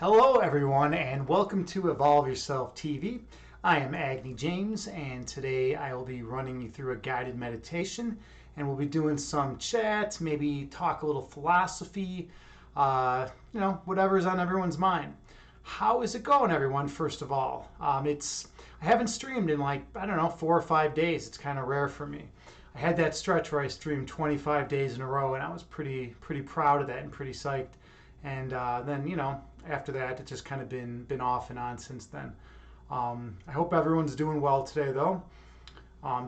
Hello everyone and welcome to Evolve Yourself TV. I am Agni James and today I will be running you through a guided meditation and we'll be doing some chat, maybe talk a little philosophy, whatever's on everyone's mind. How is it going everyone, first of all? I haven't streamed in 4 or 5 days. It's kind of rare for me. I had that stretch where I streamed 25 days in a row and I was pretty proud of that and pretty psyched. And then, after that, it's just kind of been off and on since then. I hope everyone's doing well today, though.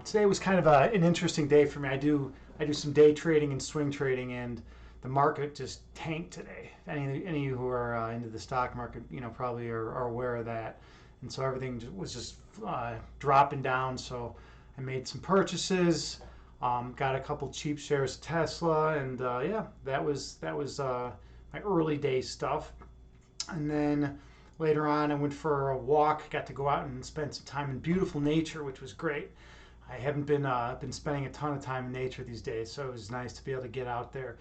Today was kind of an interesting day for me. I do some day trading and swing trading, and the market just tanked today. Any of you who are into the stock market, probably are aware of that. And so everything was just dropping down. So I made some purchases, got a couple cheap shares of Tesla, and that was my early day stuff. And then later on, I went for a walk. Got to go out and spend some time in beautiful nature, which was great. I haven't been spending a ton of time in nature these days, so it was nice to be able to get out there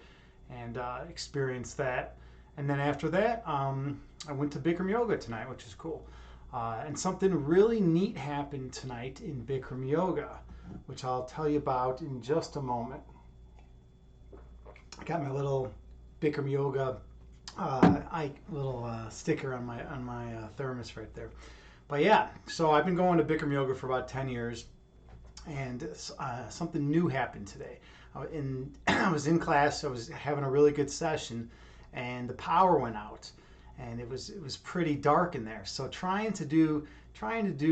and experience that. And then after that, I went to Bikram yoga tonight, which is cool. And something really neat happened tonight in Bikram yoga, which I'll tell you about in just a moment. I got my little Bikram yoga sticker on my thermos right there. But yeah, so I've been going to Bikram yoga for about 10 years, and something new happened today. I was in class. I was having a really good session, and the power went out, and it was pretty dark in there. So trying to do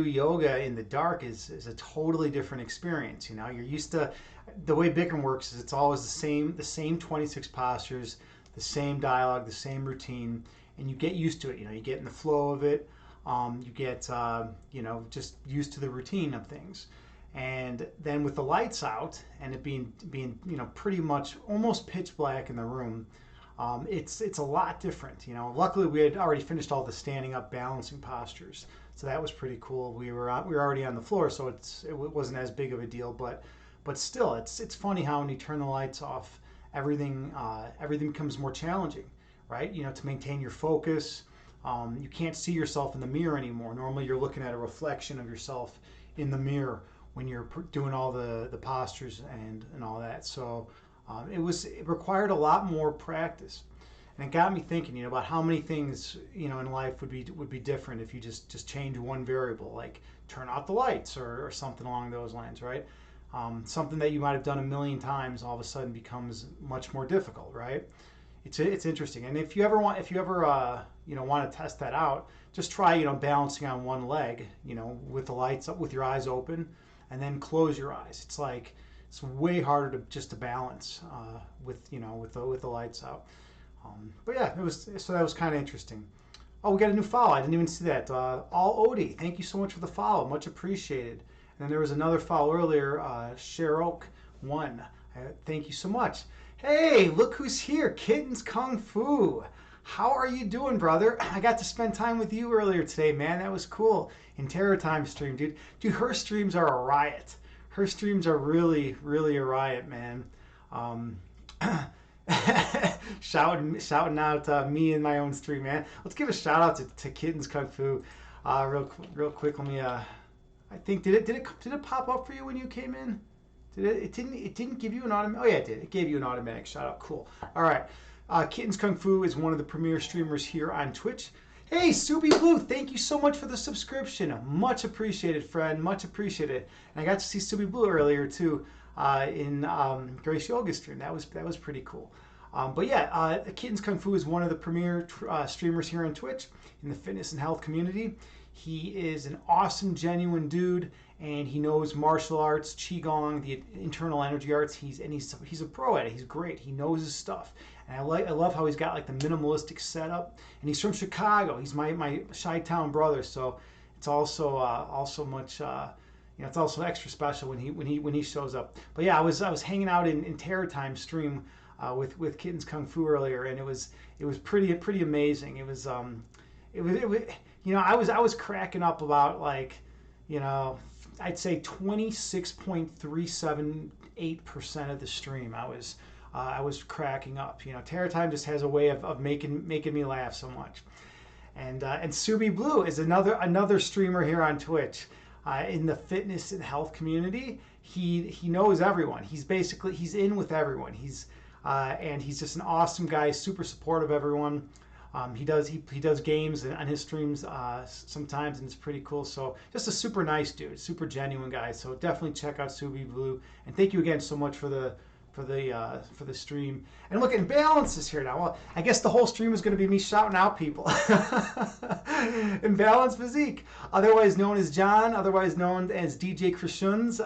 yoga in the dark is a totally different experience. You're used to the way Bikram works. Is it's always the same 26 postures, the same dialogue, the same routine, and you get used to it. You get in the flow of it. You get just used to the routine of things. And then with the lights out and it being pretty much almost pitch black in the room, it's a lot different. Luckily we had already finished all the standing up balancing postures, so that was pretty cool. We were already on the floor, so it wasn't as big of a deal, but still, it's funny how when you turn the lights off, everything becomes more challenging, right? To maintain your focus. You can't see yourself in the mirror anymore. Normally you're looking at a reflection of yourself in the mirror when you're doing all the postures and all that. So it required a lot more practice, and it got me thinking, about how many things in life would be different if you just change one variable, like turn out the lights or something along those lines, right? Something that you might have done a million times all of a sudden becomes much more difficult, right? It's interesting. And if you ever want to test that out, just try balancing on one leg, with the lights up, with your eyes open, and then close your eyes. It's way harder to balance with the lights out. But yeah, that was kind of interesting. Oh, we got a new follow. I didn't even see that. All Odie, thank you so much for the follow. Much appreciated. And then there was another follow earlier, Sheroke1. Thank you so much. Hey, look who's here, Kittens Kung Fu. How are you doing, brother? I got to spend time with you earlier today, man. That was cool. In Terror Time stream, dude. Dude, her streams are a riot. Her streams are really, really a riot, man. Shouting out me in my own stream, man. Let's give a shout out to Kittens Kung Fu. Real quick. Let me. I think did it pop up for you when you came in? It didn't give you an automatic. Oh yeah, it did. It gave you an automatic shout out. Cool. All right. Kittens Kung Fu is one of the premier streamers here on Twitch. Hey, Subi Blue, thank you so much for the subscription. Much appreciated, friend. Much appreciated. And I got to see Subi Blue earlier too in Grace Yoga stream. That was pretty cool. But yeah, Kittens Kung Fu is one of the premier streamers here on Twitch in the fitness and health community. He is an awesome, genuine dude, and he knows martial arts, qigong, the internal energy arts. He's a pro at it. He's great. He knows his stuff, and I love how he's got like the minimalistic setup. And he's from Chicago. He's my Chi-Town brother, so it's also much. It's also extra special when he shows up. But yeah, I was hanging out in Terror Time stream with Kittens Kung Fu earlier, and it was pretty amazing. It was I was cracking up about I'd say 26.378% of the stream. I was cracking up. Terror Time just has a way of making me laugh so much. And Subi Blue is another streamer here on Twitch. In the fitness and health community, he knows everyone. He's in with everyone. And he's just an awesome guy, super supportive of everyone. He does games on his streams sometimes, and it's pretty cool. So just a super nice dude, super genuine guy. So definitely check out Subi Blue. And thank you again so much for the stream. And look, Imbalance is here now. Well, I guess the whole stream is going to be me shouting out people. Imbalance Physique, otherwise known as John, otherwise known as DJ Krishuns.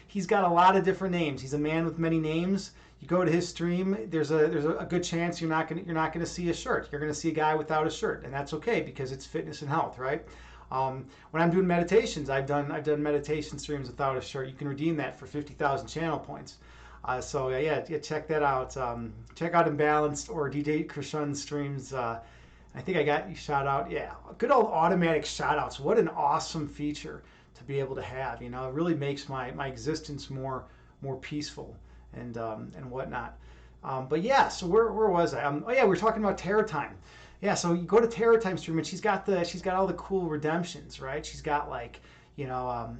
He's got a lot of different names. He's a man with many names. You go to his stream, there's a good chance you're not gonna see a shirt. You're gonna see a guy without a shirt, and that's okay because it's fitness and health, right? When I'm doing meditations, I've done meditation streams without a shirt. You can redeem that for 50,000 channel points. So yeah, check that out. Check out Imbalanced or DJ Krishan's streams. I think I got you shout out. Yeah, good old automatic shout outs. What an awesome feature to be able to have. You know, it really makes my existence more peaceful and whatnot. But yeah, so where was I? Oh yeah, we were talking about Terror Time. Yeah, so you go to Terror Time stream and she's got all the cool redemptions, right? She's got like, you know,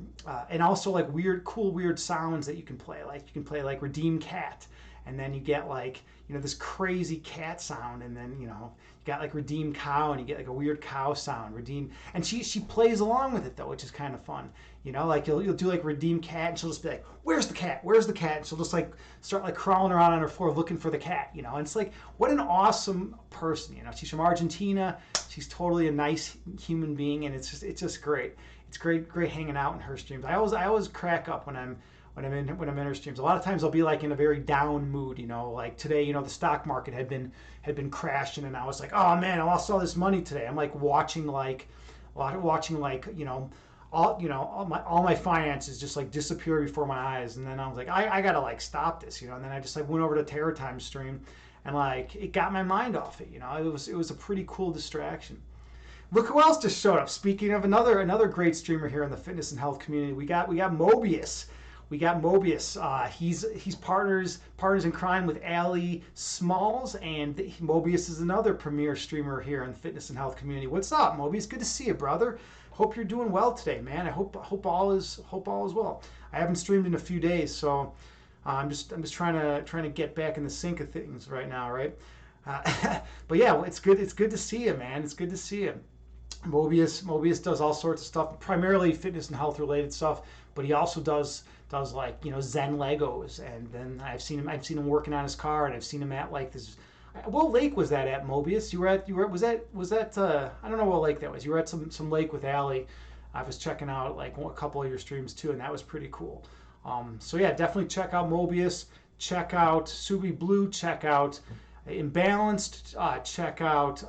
and also like weird sounds that you can play. Like you can play like Redeem Cat, and then you get like, you know, this crazy cat sound, and then, you know, you got like Redeem Cow, and you get like a weird cow sound. Redeem, and she plays along with it though, which is kind of fun. You know, like you'll do like Redeem Cat, and she'll just be like, "Where's the cat? Where's the cat?" And she'll just like start like crawling around on her floor looking for the cat. You know, and it's like, what an awesome person. You know, she's from Argentina. She's totally a nice human being, and it's just great. It's great hanging out in her streams. I always crack up when I'm in her streams. A lot of times I'll be like in a very down mood, you know, like today, you know, the stock market had been crashing, and I was like, oh man, I lost all this money today. I'm like watching you know, all my finances just like disappear before my eyes, and then I was like, I gotta like stop this, you know. And then I just like went over to Terror Time stream, and like it got my mind off it, you know. It was a pretty cool distraction. Look who else just showed up. Speaking of another great streamer here in the fitness and health community, we got Mobius. We got Mobius. He's partners in crime with Ali Smalls, and Mobius is another premier streamer here in the fitness and health community. What's up, Mobius? Good to see you, brother. Hope you're doing well today, man. I hope all is well. I haven't streamed in a few days, so I'm just trying to get back in the sync of things right now, right? But yeah, it's good to see you, man. It's good to see you. Mobius does all sorts of stuff, primarily fitness and health related stuff, but he also does like, you know, Zen Legos, and then I've seen him working on his car, and I've seen him at like this. What lake was that at, Mobius? Was that I don't know what lake that was. You were at some lake with Allie. I was checking out like a couple of your streams too, and that was pretty cool. So yeah, definitely check out Mobius. Check out Subi Blue. Check out Imbalanced. Check out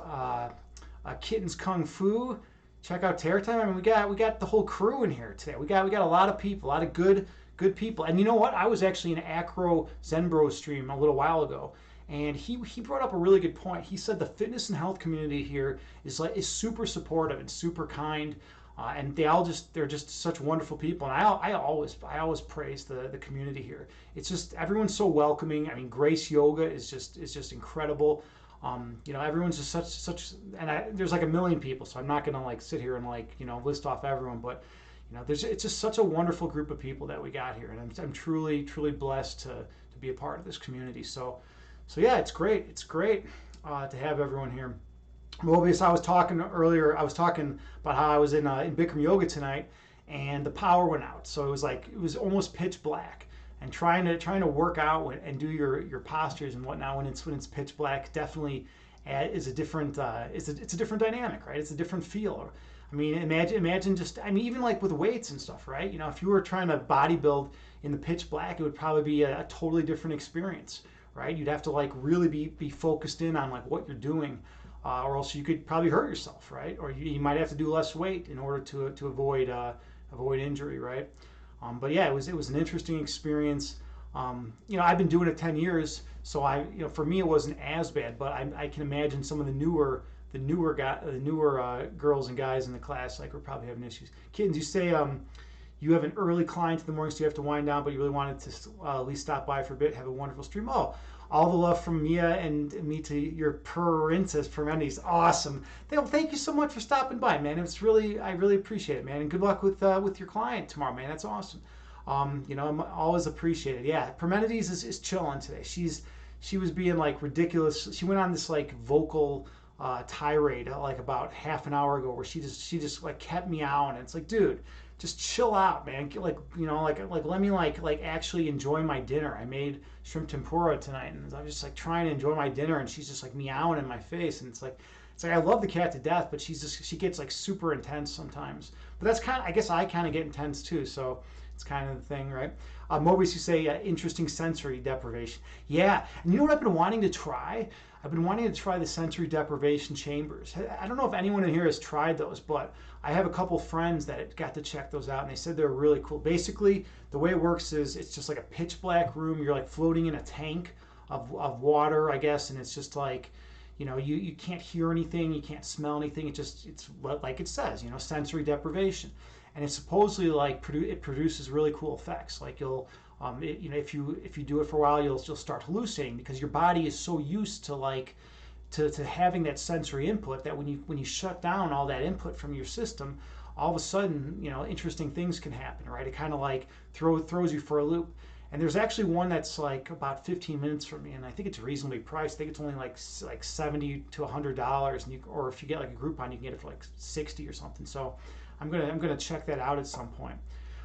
Kittens Kung Fu. Check out Terror Time. I mean, we got the whole crew in here today. We got a lot of people, a lot of good people. And you know what? I was actually in an Acro Zenbro stream a little while ago, and he brought up a really good point. He said the fitness and health community here is super supportive and super kind, and they're just such wonderful people. And I always praise the community here. It's just everyone's so welcoming. I mean, Grace Yoga is just incredible. You know, everyone's just such, and there's like a million people, so I'm not gonna like sit here and like, you know, list off everyone, but you know, it's just such a wonderful group of people that we got here, and I'm truly blessed to be a part of this community. So yeah, it's great to have everyone here. Mobius, I was talking about how I was in Bikram yoga tonight, and the power went out, so it was almost pitch black. And trying to work out and do your postures and whatnot when it's pitch black definitely is a different it's a different dynamic, right? It's a different feel. I mean, imagine just, I mean, even like with weights and stuff, right? You know, if you were trying to bodybuild in the pitch black, it would probably be a totally different experience, right? You'd have to like really be focused in on like what you're doing, or else you could probably hurt yourself, right? Or you might have to do less weight in order to avoid injury, right? But yeah, it was an interesting experience. You know, I've been doing it 10 years, so for me it wasn't as bad. But I can imagine some of the newer girls and guys in the class like were probably having issues. Kittens, you say you have an early client in the morning, so you have to wind down, but you really wanted to at least stop by for a bit, have a wonderful stream. Oh, All the love from Mia and me to your princess Parmenides. Awesome. Thank you so much for stopping by, man. I really appreciate it, man. And good luck with your client tomorrow, man. That's awesome. I'm always appreciated. Yeah, Parmenides is chilling today. She was being like ridiculous. She went on this like vocal tirade like about half an hour ago where she just like kept meowing. And it's like, dude, just chill out, man. Like let me like actually enjoy my dinner. I made shrimp tempura tonight, and I'm just like trying to enjoy my dinner, and she's just like meowing in my face, and it's like I love the cat to death, but she gets like super intense sometimes. But that's I guess I kind of get intense too, so it's kind of the thing, right? Mobius, you say interesting sensory deprivation. Yeah, and you know what I've been wanting to try? I've been wanting to try the sensory deprivation chambers. I don't know if anyone in here has tried those, but I have a couple friends that got to check those out, and they said they're really cool. Basically, the way it works is it's just like a pitch black room. You're like floating in a tank of water, I guess, and it's just like, you can't hear anything, you can't smell anything. It's like it says, sensory deprivation. And it's supposedly like it produces really cool effects. Like if you do it for a while, you'll start hallucinating because your body is so used to to having that sensory input that when you shut down all that input from your system, all of a sudden interesting things can happen, right? It kind of like throws you for a loop. And there's actually one that's like about 15 minutes from me, and I think it's reasonably priced. I think it's only like $70 to $100, or if you get like a Groupon, you can get it for like 60 or something. So I'm gonna check that out at some point.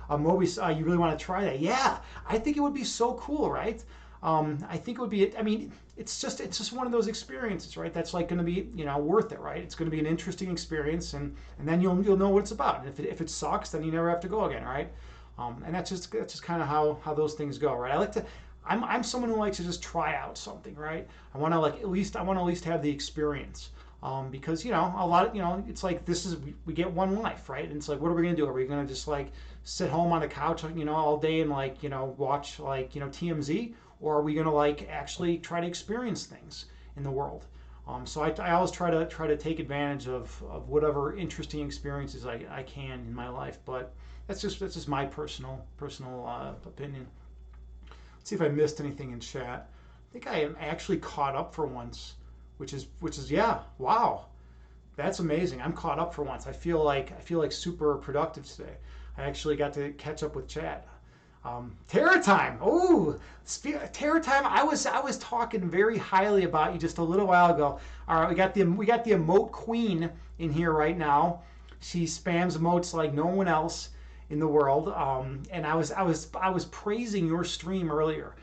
Mobius, you really want to try that? Yeah, I think it would be so cool, right? I think it would be. I mean, it's just one of those experiences, right? That's like going to be worth it, right? It's going to be an interesting experience, and then you'll know what it's about. And if it sucks, then you never have to go again, right? And that's just kind of how those things go, right? I'm someone who likes to just try out something, right? I want to at least have the experience. Because a lot of it's like we get one life, right? And it's like, what are we gonna do? Are we gonna just like sit home on the couch all day and watch TMZ, or are we gonna like actually try to experience things in the world? So I always try to take advantage of whatever interesting experiences I can in my life. But that's just my personal opinion. Let's see if I missed anything in chat. I think I am actually caught up for once. Which is yeah, wow, that's amazing. I'm caught up for once. I feel like super productive today. I actually got to catch up with Chad. Terror Time. Oh, Terror Time. I was talking very highly about you just a little while ago. All right, we got the emote queen in here right now. She spams emotes like no one else in the world. And I was praising your stream earlier.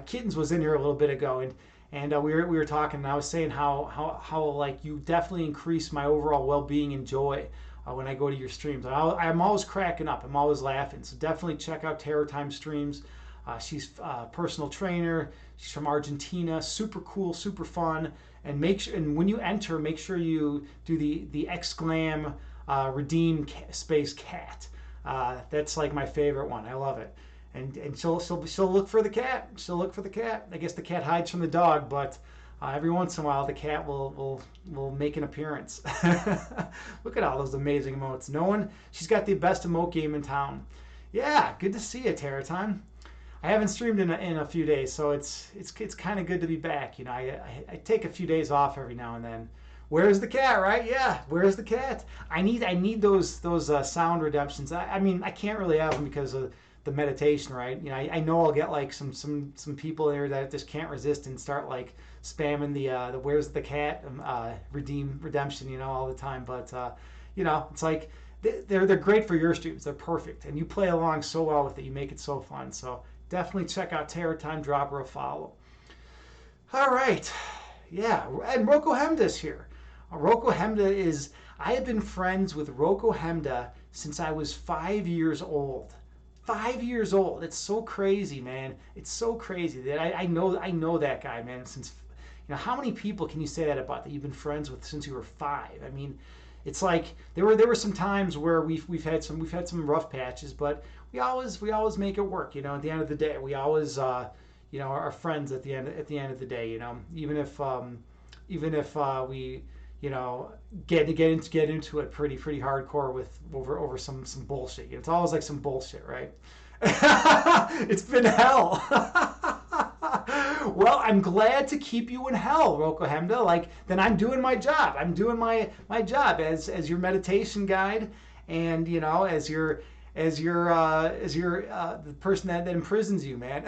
Kittens was in here a little bit ago, and we were talking, and I was saying how like you definitely increase my overall well-being and joy when I go to your streams. I'm always cracking up. I'm always laughing. So definitely check out Terror Time streams. She's a personal trainer. She's from Argentina. Super cool, super fun. And when you enter, make sure you do the exclam redeem space cat. That's like my favorite one. I love it. And she'll look for the cat. She'll look for the cat. I guess the cat hides from the dog, but every once in a while the cat will make an appearance. Look at all those amazing emotes. She's got the best emote game in town. Yeah, good to see you, Terror Time. I haven't streamed in a few days, so it's kind of good to be back. I take a few days off every now and then. Where's the cat, right? Yeah, where's the cat? I need those sound redemptions. I mean, I can't really have them because of the meditation, right? I know I'll get like some people there that just can't resist and start like spamming the where's the cat redemption, all the time. But it's like they're great for your streams. They're perfect, and you play along so well with it. You make it so fun. So definitely check out Terror Time. Drop her a follow. All right, yeah, and Roko Hemda's here. Roko Hemda I have been friends with Roko Hemda since I was 5 years old. 5 years old. It's so crazy, man. It's so crazy that I know that guy, man. Since how many people can you say that about that you've been friends with since you were 5? I mean, it's like there were some times where we've had some rough patches, but we always make it work. At the end of the day, we always are friends at the end of the day. Even if we get into it pretty hardcore with over some bullshit. It's always like some bullshit, right? It's been hell. Well, I'm glad to keep you in hell, Rokohemda. Like, then I'm doing my job. I'm doing my job as your meditation guide, and as your the person that imprisons you, man.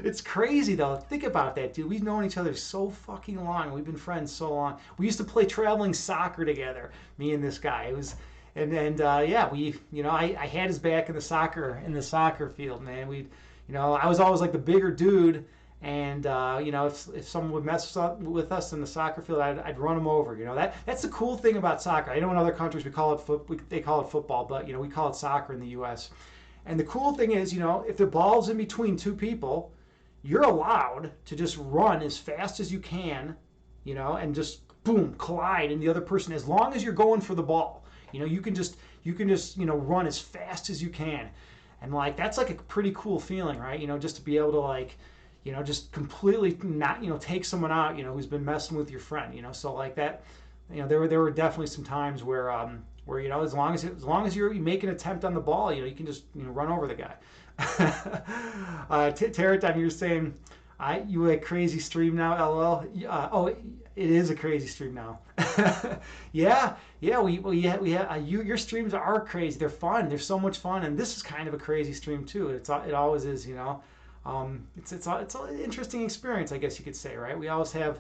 It's crazy though. Think about that, dude. We've known each other so fucking long. We've been friends so long. We used to play traveling soccer together, me and this guy. It was, and yeah, we, I had his back in the soccer field, man. I was always like the bigger dude, and if someone would mess up with us in the soccer field, I'd run them over. That's the cool thing about soccer. I know in other countries they call it football, but we call it soccer in the U.S. And the cool thing is, if the ball's in between two people, you're allowed to just run as fast as you can, and just boom, collide in the other person as long as you're going for the ball. You can just run as fast as you can. And like that's like a pretty cool feeling, right? Just to be able to like, just completely not, take someone out, who's been messing with your friend, So like that, there were definitely some times where as long as you make an attempt on the ball, you can just run over the guy. Terratime, you're saying, you a crazy stream now, LOL. Oh, it is a crazy stream now. yeah, we have your streams are crazy. They're fun. They're so much fun, and this is kind of a crazy stream too. It always is, It's an interesting experience, I guess you could say, right? We always have,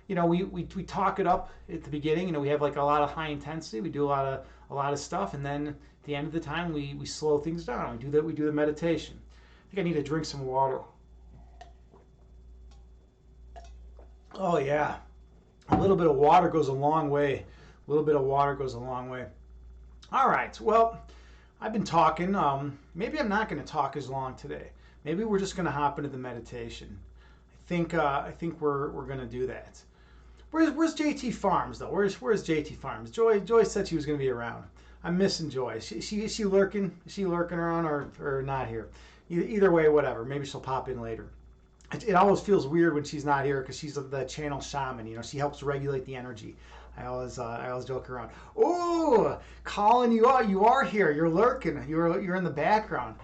we talk it up at the beginning. We have like a lot of high intensity. We do a lot of stuff, and then at the end of the time, we slow things down. We do the meditation. I think I need to drink some water. Oh yeah, a little bit of water goes a long way. A little bit of water goes a long way. All right, well, I've been talking. Maybe I'm not going to talk as long today. Maybe we're just going to hop into the meditation. I think we're going to do that. Where's JT Farms though? Where's JT Farms? Joy said she was going to be around. I'm missing Joy. Is she lurking? Is she lurking around or not here? Either way, whatever. Maybe she'll pop in later. It always feels weird when she's not here because she's the channel shaman. She helps regulate the energy. I always joke around. Oh, calling you out. You are here. You're lurking. You're in the background.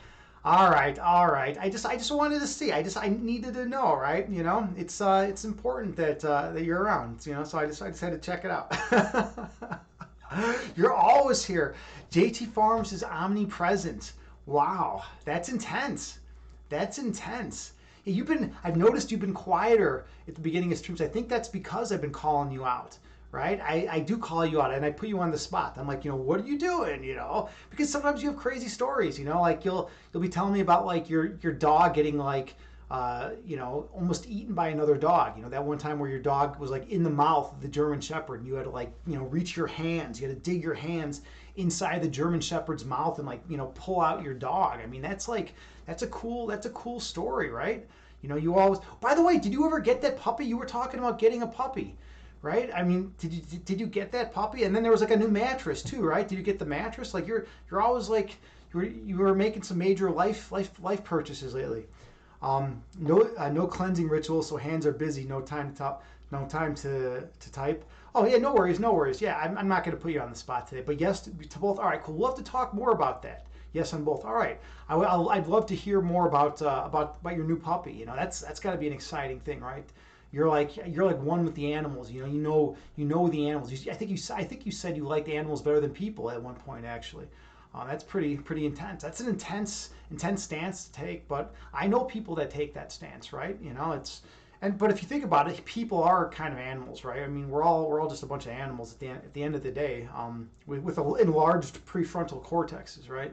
All right. I just wanted to see. I needed to know, right? It's important that you're around. So I just had to check it out. You're always here. JT Farms is omnipresent. Wow, that's intense. That's intense. I've noticed you've been quieter at the beginning of streams. I think that's because I've been calling you out, right? I do call you out and I put you on the spot. I'm like, what are you doing? Because sometimes you have crazy stories, like you'll be telling me about like your dog getting like, almost eaten by another dog. That one time where your dog was like in the mouth of the German Shepherd and you had to like, reach your hands, you had to dig your hands inside the German Shepherd's mouth and like, pull out your dog. I mean, that's a cool story, right? You always, by the way, did you ever get that puppy? You were talking about getting a puppy, right? I mean, did you get that puppy? And then there was like a new mattress too, right? Did you get the mattress? Like you're always like, you were making some major life purchases lately. No cleansing ritual, so hands are busy. No time to type. Oh yeah, no worries. Yeah, I'm not going to put you on the spot today, but yes to both. All right, cool. We'll have to talk more about that. Yes on both. All right. I'd love to hear more about your new puppy. That's got to be an exciting thing, right? You're like one with the animals. You know the animals. I think you said you liked animals better than people at one point actually. That's pretty intense. That's an intense stance to take. But I know people that take that stance, right? But if you think about it, people are kind of animals, right? I mean, we're all just a bunch of animals at the end of the day, with enlarged prefrontal cortexes, right?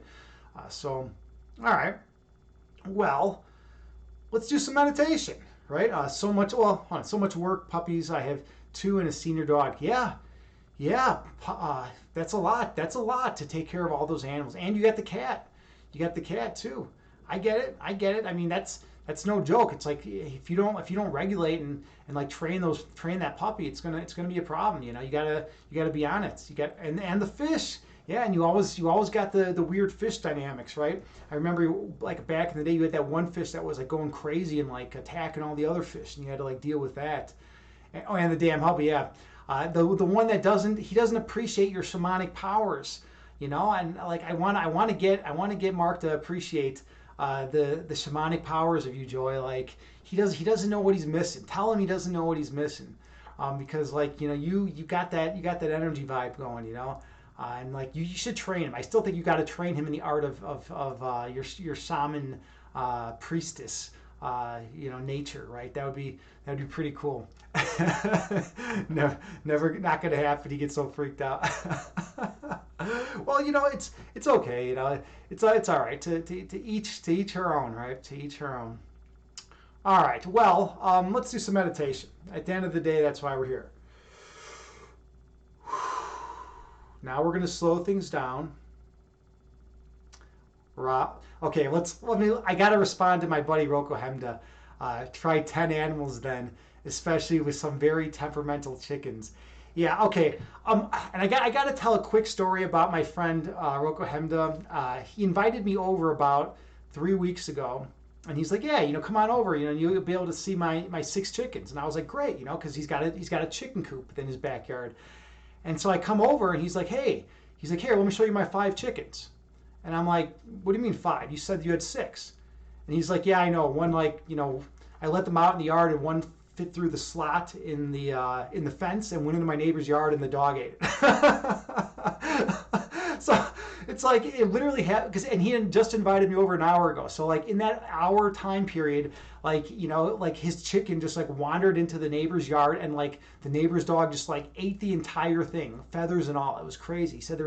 So, all right. Well, let's do some meditation, right? So much work, puppies. I have 2 and a senior dog. Yeah. That's a lot. That's a lot to take care of all those animals. And you got the cat. You got the cat too. I get it. I mean, that's no joke. It's like if you don't regulate and like train that puppy, it's gonna be a problem. You gotta be on it. And the fish. Yeah, and you always got the weird fish dynamics, right? I remember like back in the day, you had that one fish that was like going crazy and like attacking all the other fish, and you had to like deal with that. And the damn hubby, yeah. The one that doesn't appreciate your shamanic powers, and like I want to get Mark to appreciate the shamanic powers of you, Joy. Like he doesn't know what he's missing. Tell him he doesn't know what he's missing, because like you got that energy vibe going, and like you should train him. I still think you got to train him in the art of your shaman priestess, nature, right? That'd be pretty cool. Never, not gonna happen. He gets so freaked out. Well, it's okay. It's all right. To each her own, right? To each her own. All right. Well, let's do some meditation. At the end of the day, that's why we're here. Now we're gonna slow things down. Okay, I gotta respond to my buddy Roko Hemda. Try 10 animals then, especially with some very temperamental chickens. Yeah, okay. And I got to tell a quick story about my friend Roko Hemda. He invited me over about 3 weeks ago, and he's like, "Yeah, come on over. You'll be able to see my 6 chickens." And I was like, "Great," because he's got a chicken coop in his backyard. And so I come over, and he's like, "Here, let me show you my 5 chickens." And I'm like, "What do you mean 5? You said you had 6." And he's like, "Yeah, I know. One, I let them out in the yard, and one fit through the slot in the fence and went into my neighbor's yard, and the dog ate it." So it's like it literally happened, and he had just invited me over an hour ago. So like in that hour time period, like his chicken just like wandered into the neighbor's yard, and like the neighbor's dog just like ate the entire thing, feathers and all. It was crazy. He said there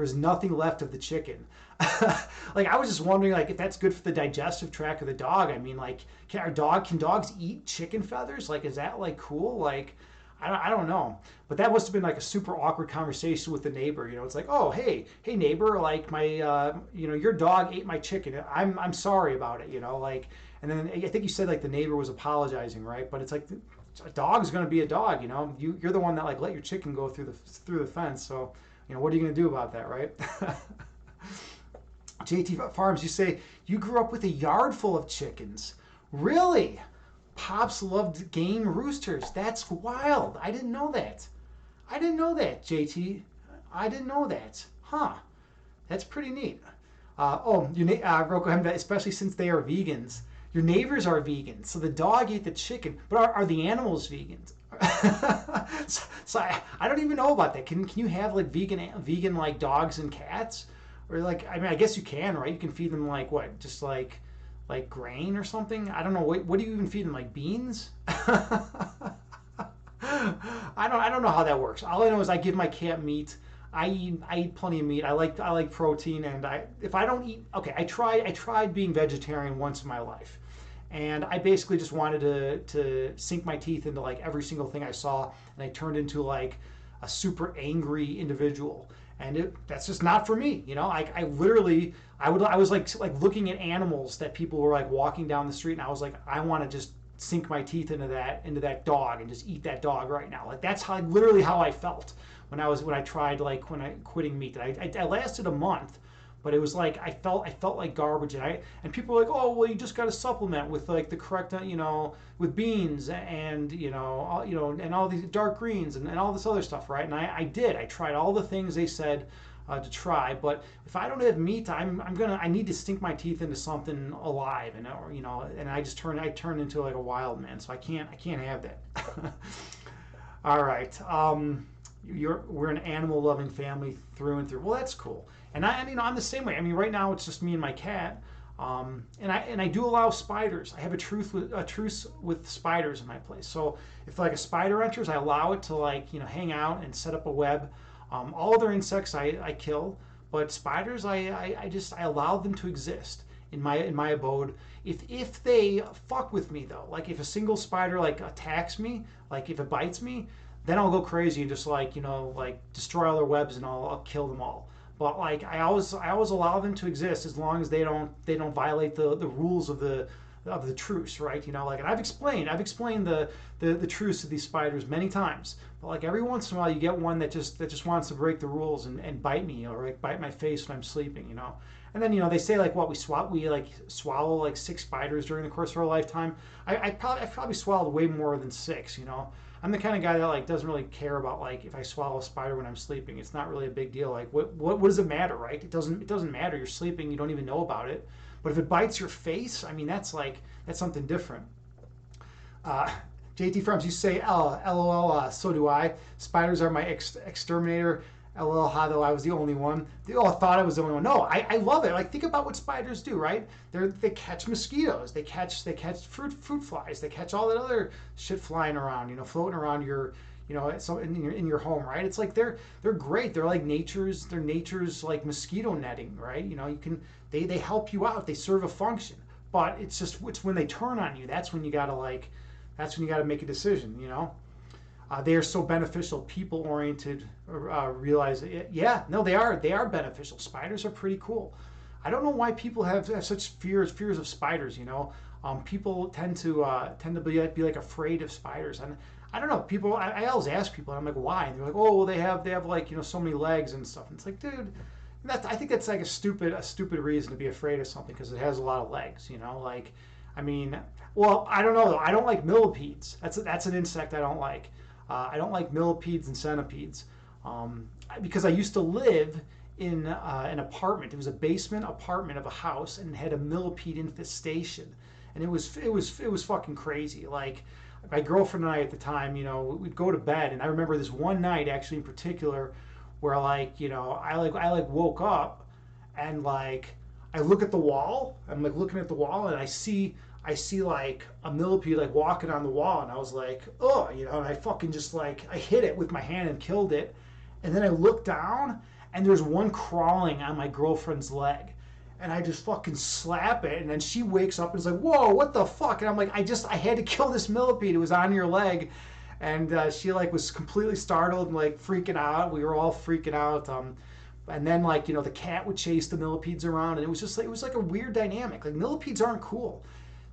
was nothing left of the chicken. Like I was just wondering like if that's good for the digestive tract of the dog. I mean, like can dogs eat chicken feathers? Like is that like cool? Like I don't know, but that must have been like a super awkward conversation with the neighbor. It's like, "Oh, hey neighbor, like my your dog ate my chicken. I'm sorry about it." Like, and then I think you said like the neighbor was apologizing, right? But it's like a dog's gonna be a dog. You're the one that like let your chicken go through the fence. So what are you gonna do about that, right? JT Farms, you say you grew up with a yard full of chickens. Really? Pops loved game roosters. That's wild. I didn't know that. JT. I didn't know that. Huh. That's pretty neat. Roko Hemda, especially since they are vegans. Your neighbors are vegans, so the dog ate the chicken. But are the animals vegans? so I don't even know about that. Can you have like vegan like dogs and cats? Or like, I mean, I guess you can, right? You can feed them like what? Just like grain or something? I don't know. What do you even feed them? Like beans? I don't know how that works. All I know is I give my cat meat. I eat plenty of meat. I like protein, and if I don't eat, okay, I tried being vegetarian once in my life, and I basically just wanted to sink my teeth into like every single thing I saw, and I turned into like a super angry individual. And that's just not for me, I was like looking at animals that people were like walking down the street, and I was like, I want to just sink my teeth into that dog and just eat that dog right now. Like that's literally how I felt when I tried quitting meat. And I lasted a month, but it was like I felt like garbage, and people were like, "Oh, well, you just got to supplement with like the correct, with beans and and all these dark greens and all this other stuff, right?" And I did. I tried all the things they said to try, but if I don't have meat, I need to sink my teeth into something alive, and and I turned into like a wild man, so I can't have that. All right. We're an animal loving family through and through. Well, that's cool. And I'm the same way. I mean, right now it's just me and my cat, and I do allow spiders. I have a truce with spiders in my place. So if like a spider enters, I allow it to like hang out and set up a web. All other insects I kill, but spiders I allow them to exist in my abode. If they fuck with me though, like if a single spider like attacks me, like if it bites me, then I'll go crazy and just like destroy all their webs, and I'll kill them all. But like I always allow them to exist as long as they don't violate the rules of the truce, right? And I've explained the truce to these spiders many times. But like every once in a while you get one that just wants to break the rules and bite me, or like bite my face when I'm sleeping, And then they say like what we like swallow like 6 spiders during the course of our lifetime. I've probably swallowed way more than 6, I'm the kind of guy that like doesn't really care about like if I swallow a spider when I'm sleeping. It's not really a big deal. Like what does it matter, right? It doesn't matter. You're sleeping. You don't even know about it. But if it bites your face, I mean that's something different. Uh, JT Farms, you say LOL, so do I. Spiders are my exterminator. LOL, ha, though I was the only one. They all thought I was the only one. No, I love it. Like, think about what spiders do, right? They catch mosquitoes. They catch fruit flies. They catch all that other shit flying around, floating around your, so in your home, right? It's like they're great. They're like nature's like mosquito netting, right? They help you out. They serve a function. But it's when they turn on you. That's when you gotta make a decision. They are so beneficial, people oriented. Realize it. Yeah, no, they are beneficial. Spiders are pretty cool. I don't know why people have such fears of spiders. People tend to be like afraid of spiders, and I don't know. People, I always ask people, and I'm like, why? And they're like, oh, well, they have like so many legs and stuff. And it's like, dude, I think that's like a stupid reason to be afraid of something because it has a lot of legs. Like, I mean, well, I don't know though. I don't like millipedes. That's an insect I don't like. I don't like millipedes and centipedes because I used to live in an apartment. It was a basement apartment of a house and it had a millipede infestation, and it was fucking crazy. Like my girlfriend and I at the time, we'd go to bed, and I remember this one night actually in particular where I woke up and like I look at the wall. I'm like looking at the wall and I see like a millipede like walking on the wall, and I was like, oh, and I fucking just like I hit it with my hand and killed it, and then I look down and there's one crawling on my girlfriend's leg, and I just fucking slap it, and then she wakes up and is like, whoa, what the fuck? And I'm like, I had to kill this millipede. It was on your leg, and she like was completely startled and like freaking out. We were all freaking out. And then like the cat would chase the millipedes around, and it was like a weird dynamic. Like millipedes aren't cool.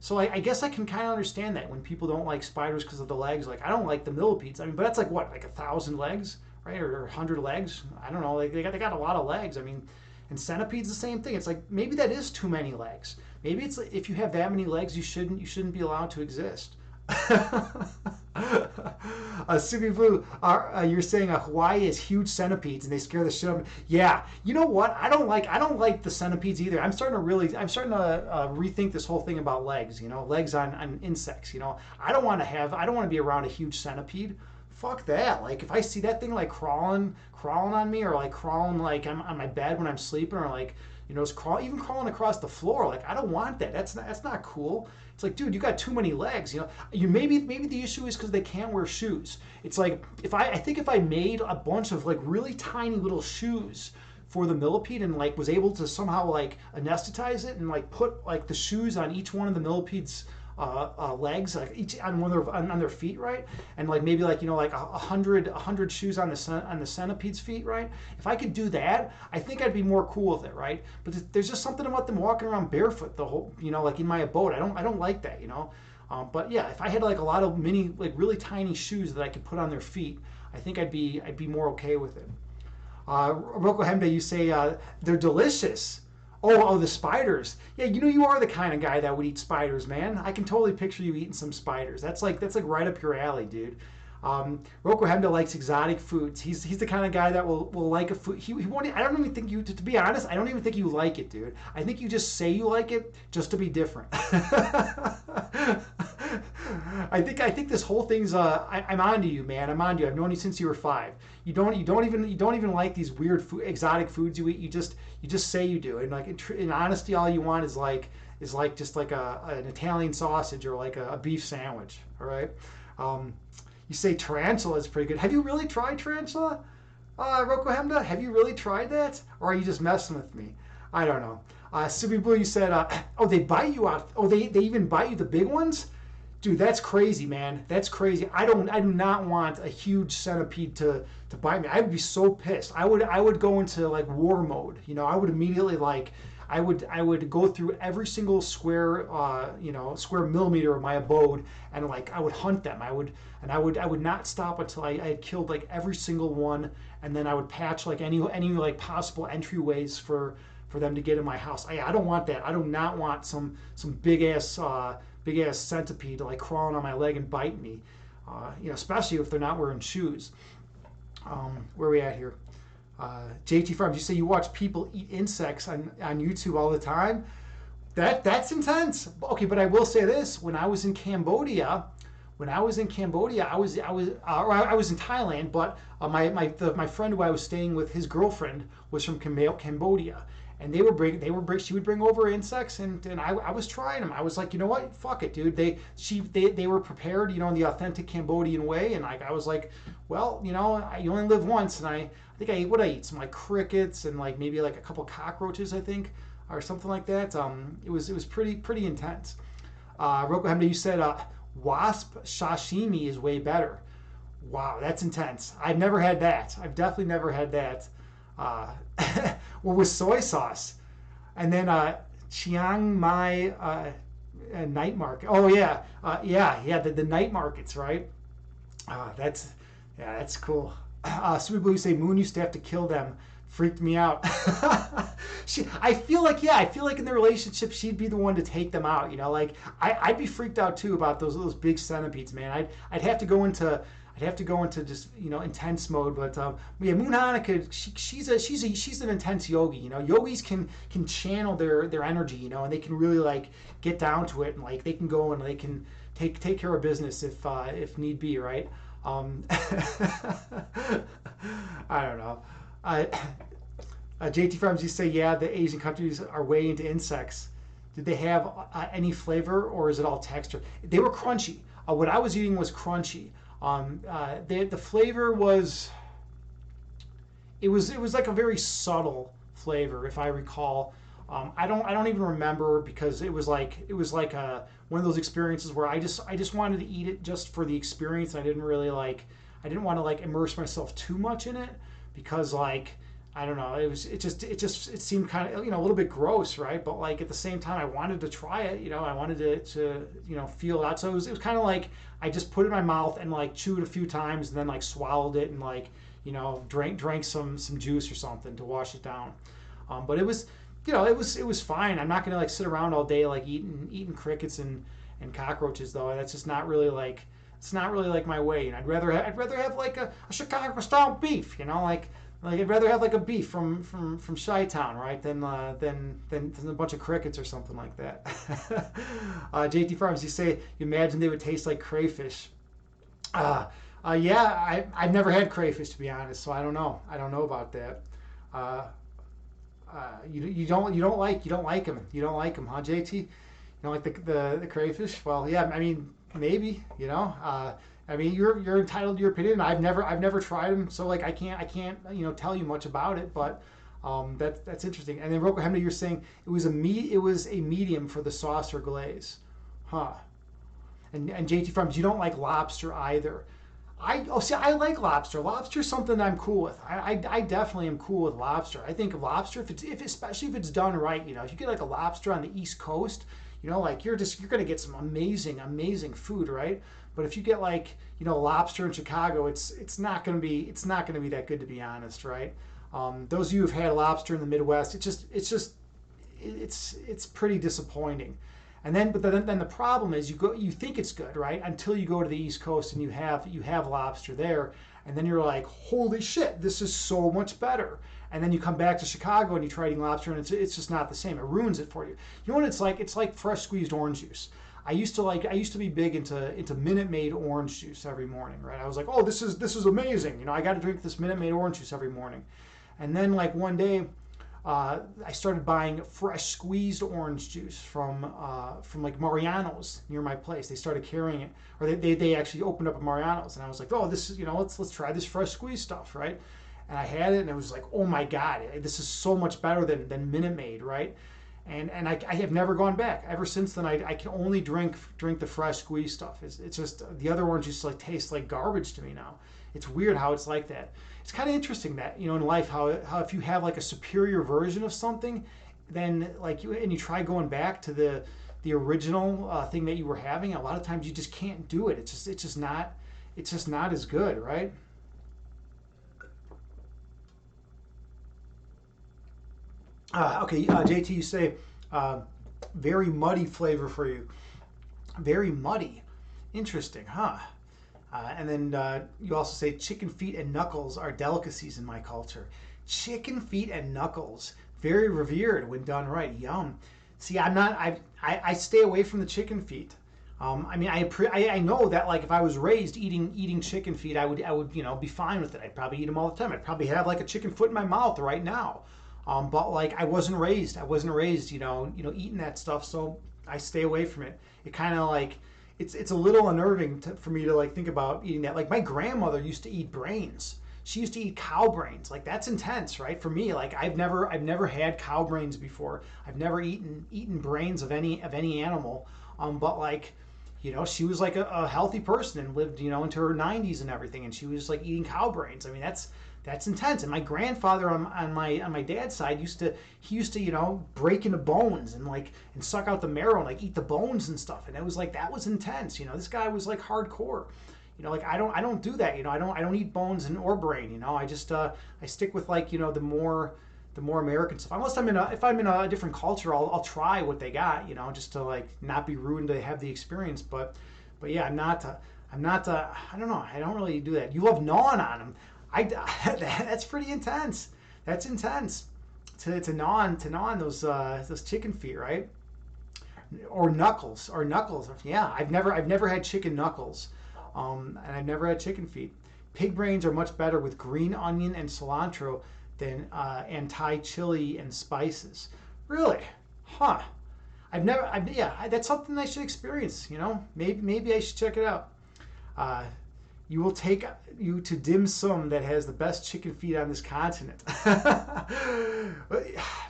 So I guess I can kind of understand that when people don't like spiders because of the legs. Like I don't like the millipedes. I mean, but that's like what, like 1,000 legs, right? Or 100 legs? I don't know. Like they got a lot of legs. I mean, and centipedes the same thing. It's like maybe that is too many legs. Maybe it's like, if you have that many legs, you shouldn't be allowed to exist. Subi Blue, you're saying Hawaii has huge centipedes and they scare the shit out of me. Yeah, you know what? I don't like the centipedes either. I'm starting to rethink this whole thing about legs. Legs on insects. I don't want to be around a huge centipede. Fuck that. Like if I see that thing like crawling on me, or like crawling like on my bed when I'm sleeping, or like it's even crawling across the floor. Like I don't want that. That's not cool. It's like, dude, you got too many legs. Maybe the issue is because they can't wear shoes. It's like I think if I made a bunch of like really tiny little shoes for the millipede and like was able to somehow like anesthetize it and like put like the shoes on each one of the millipedes legs, like each on their feet, right? And like maybe like like 100 shoes on the centipede's feet, right? If I could do that, I think I'd be more cool with it, right? But there's just something about them walking around barefoot the whole, like in my abode. I don't like that, But yeah, if I had like a lot of mini, like really tiny shoes that I could put on their feet, I think I'd be more okay with it. Roko Hemde, you say they're delicious. Oh, the spiders. Yeah, you are the kind of guy that would eat spiders, man. I can totally picture you eating some spiders. That's like right up your alley, dude. Roko Hemda likes exotic foods. He's the kind of guy that will like a food. He won't. I don't even think you. To be honest, I don't even think you like it, dude. I think you just say you like it just to be different. I think this whole thing's. I'm onto you, man. I'm onto you. I've known you since you were 5. You don't even like these weird exotic foods you eat. You just say you do. And like in honesty, all you want is just like an Italian sausage or like a beef sandwich. All right. You say tarantula is pretty good. Have you really tried tarantula, Roko Hemda? Have you really tried that, or are you just messing with me? I don't know. Subi Blue, you said, oh, they bite you out. Oh, they even bite you, the big ones? Dude, that's crazy, man. That's crazy. I do not want a huge centipede to bite me. I would be so pissed. I would go into like war mode. I would immediately like I would go through every single square square millimeter of my abode, and like I would hunt them. I would not stop until I had killed like every single one, and then I would patch like any like possible entryways for them to get in my house. I don't want that. I do not want some big ass centipede like crawling on my leg and biting me. especially if they're not wearing shoes. Where are we at here? JT Farms, you say you watch people eat insects on YouTube all the time. That's intense. Okay, but I will say this: when I was in Cambodia, I was in Thailand, but my friend who I was staying with, his girlfriend was from Cambodia, and she would bring over insects, and I was trying them. I was like, you know what, fuck it, dude. They were prepared, in the authentic Cambodian way, and I was like, well, you only live once, and I think I ate what I eat, some like crickets and like maybe like a couple cockroaches, I think, or something like that. It was pretty intense. Roko Hemda, you said wasp sashimi is way better. Wow, that's intense. I've never had that. I've definitely never had that. Well, with soy sauce. And then Chiang Mai night market. Oh yeah, the night markets, right? That's cool. Sweet Blue, you say Moon used to have to kill them. Freaked me out. I feel like in the relationship she'd be the one to take them out. Like I'd be freaked out too about those big centipedes, man. I'd have to go into just intense mode. But yeah, Moon Hanukkah, she's an intense yogi. Yogis can channel their energy, and they can really like get down to it, and like they can go and they can take care of business if need be, right? I don't know. JT Farms, you say, yeah, the Asian countries are way into insects. Did they have any flavor, or is it all texture? They were crunchy. What I was eating was crunchy. The flavor was like a very subtle flavor, if I recall. I don't even remember, because it was like one of those experiences where I just wanted to eat it just for the experience. I didn't want to like immerse myself too much in it, because like I don't know, it seemed kind of a little bit gross, right? But like at the same time I wanted to try it, I wanted to feel it out. So it was kind of like I just put it in my mouth and like chewed a few times, and then like swallowed it and like drank some juice or something to wash it down. But it was it was fine. I'm not gonna like sit around all day like eating crickets and cockroaches, though. That's just not really like, it's not really like my way. And I'd rather have like a Chicago style beef, like I'd rather have like a beef from Chi-Town, right, than a bunch of crickets or something like that. JT Farms, you say you imagine they would taste like crayfish. Yeah, I've never had crayfish, to be honest, so I don't know about that. You don't like them. You don't like them, huh, JT? You don't like the crayfish? Well, yeah, I mean, maybe, I mean, you're entitled to your opinion. I've never tried them, so like I can't tell you much about it. But that's interesting. And then Roko Hemda, you're saying it was a medium for the sauce or glaze, huh? And JT Farms, you don't like lobster either. I like lobster. Lobster's something that I'm cool with. I definitely am cool with lobster. I think lobster, especially if it's done right, if you get like a lobster on the East Coast, like you're gonna get some amazing food, right? But if you get like lobster in Chicago, it's not gonna be that good, to be honest, right? Those of you who've had lobster in the Midwest, it's pretty disappointing. And then the problem is you think it's good, right? Until you go to the East Coast and you have lobster there, and then you're like, holy shit, this is so much better. And then you come back to Chicago and you try eating lobster, and it's just not the same. It ruins it for you. You know what it's like? It's like fresh squeezed orange juice. I used to be big into Minute Maid orange juice every morning, right? I was like, oh, this is amazing. I got to drink this Minute Maid orange juice every morning. And then like one day, I started buying fresh squeezed orange juice from like Mariano's near my place. They started carrying it, or they actually opened up a Mariano's, and I was like, oh, this is let's try this fresh squeezed stuff, right? And I had it, and it was like, oh my god, this is so much better than Minute Maid, right? And I have never gone back ever since then. I can only drink the fresh squeezed stuff. It's just the other orange juice like tastes like garbage to me now. It's weird how it's like that. It's kind of interesting that in life how if you have like a superior version of something, then like you try going back to the original thing that you were having, a lot of times you just can't do it. It's just not as good, right? Okay, JT, you say very muddy flavor for you. Very muddy. Interesting, huh? And then you also say chicken feet and knuckles are delicacies in my culture. Chicken feet and knuckles, very revered when done right. Yum. See, I'm not. I stay away from the chicken feet. I mean, I know that like if I was raised eating chicken feet, I would be fine with it. I'd probably eat them all the time. I'd probably have like a chicken foot in my mouth right now. But like I wasn't raised eating that stuff, so I stay away from it. It kind of like it's a little unnerving for me to like think about eating that. Like my grandmother used to eat brains. She used to eat cow brains. Like that's intense, right? For me, like I've never had cow brains before. I've never eaten brains of any animal. But like she was like a healthy person and lived into her 90s and everything, and she was like eating cow brains. I mean that's intense. And my grandfather on my dad's side used to break into bones and suck out the marrow and like eat the bones and stuff. And it was like that was intense. This guy was like hardcore. Like I don't do that. I don't eat bones or brain. I just I stick with like the more American stuff. Unless if I'm in a different culture, I'll try what they got. Just to like not be rude and to have the experience. But yeah, I'm not. I don't know. I don't really do that. You love gnawing on them. That's pretty intense. That's intense. To gnaw on those chicken feet, right? Or knuckles. Yeah, I've never had chicken knuckles, and I've never had chicken feet. Pig brains are much better with green onion and cilantro than and Thai chili and spices. Really? Huh. Yeah, that's something I should experience. Maybe I should check it out. You will take you to dim sum that has the best chicken feet on this continent. I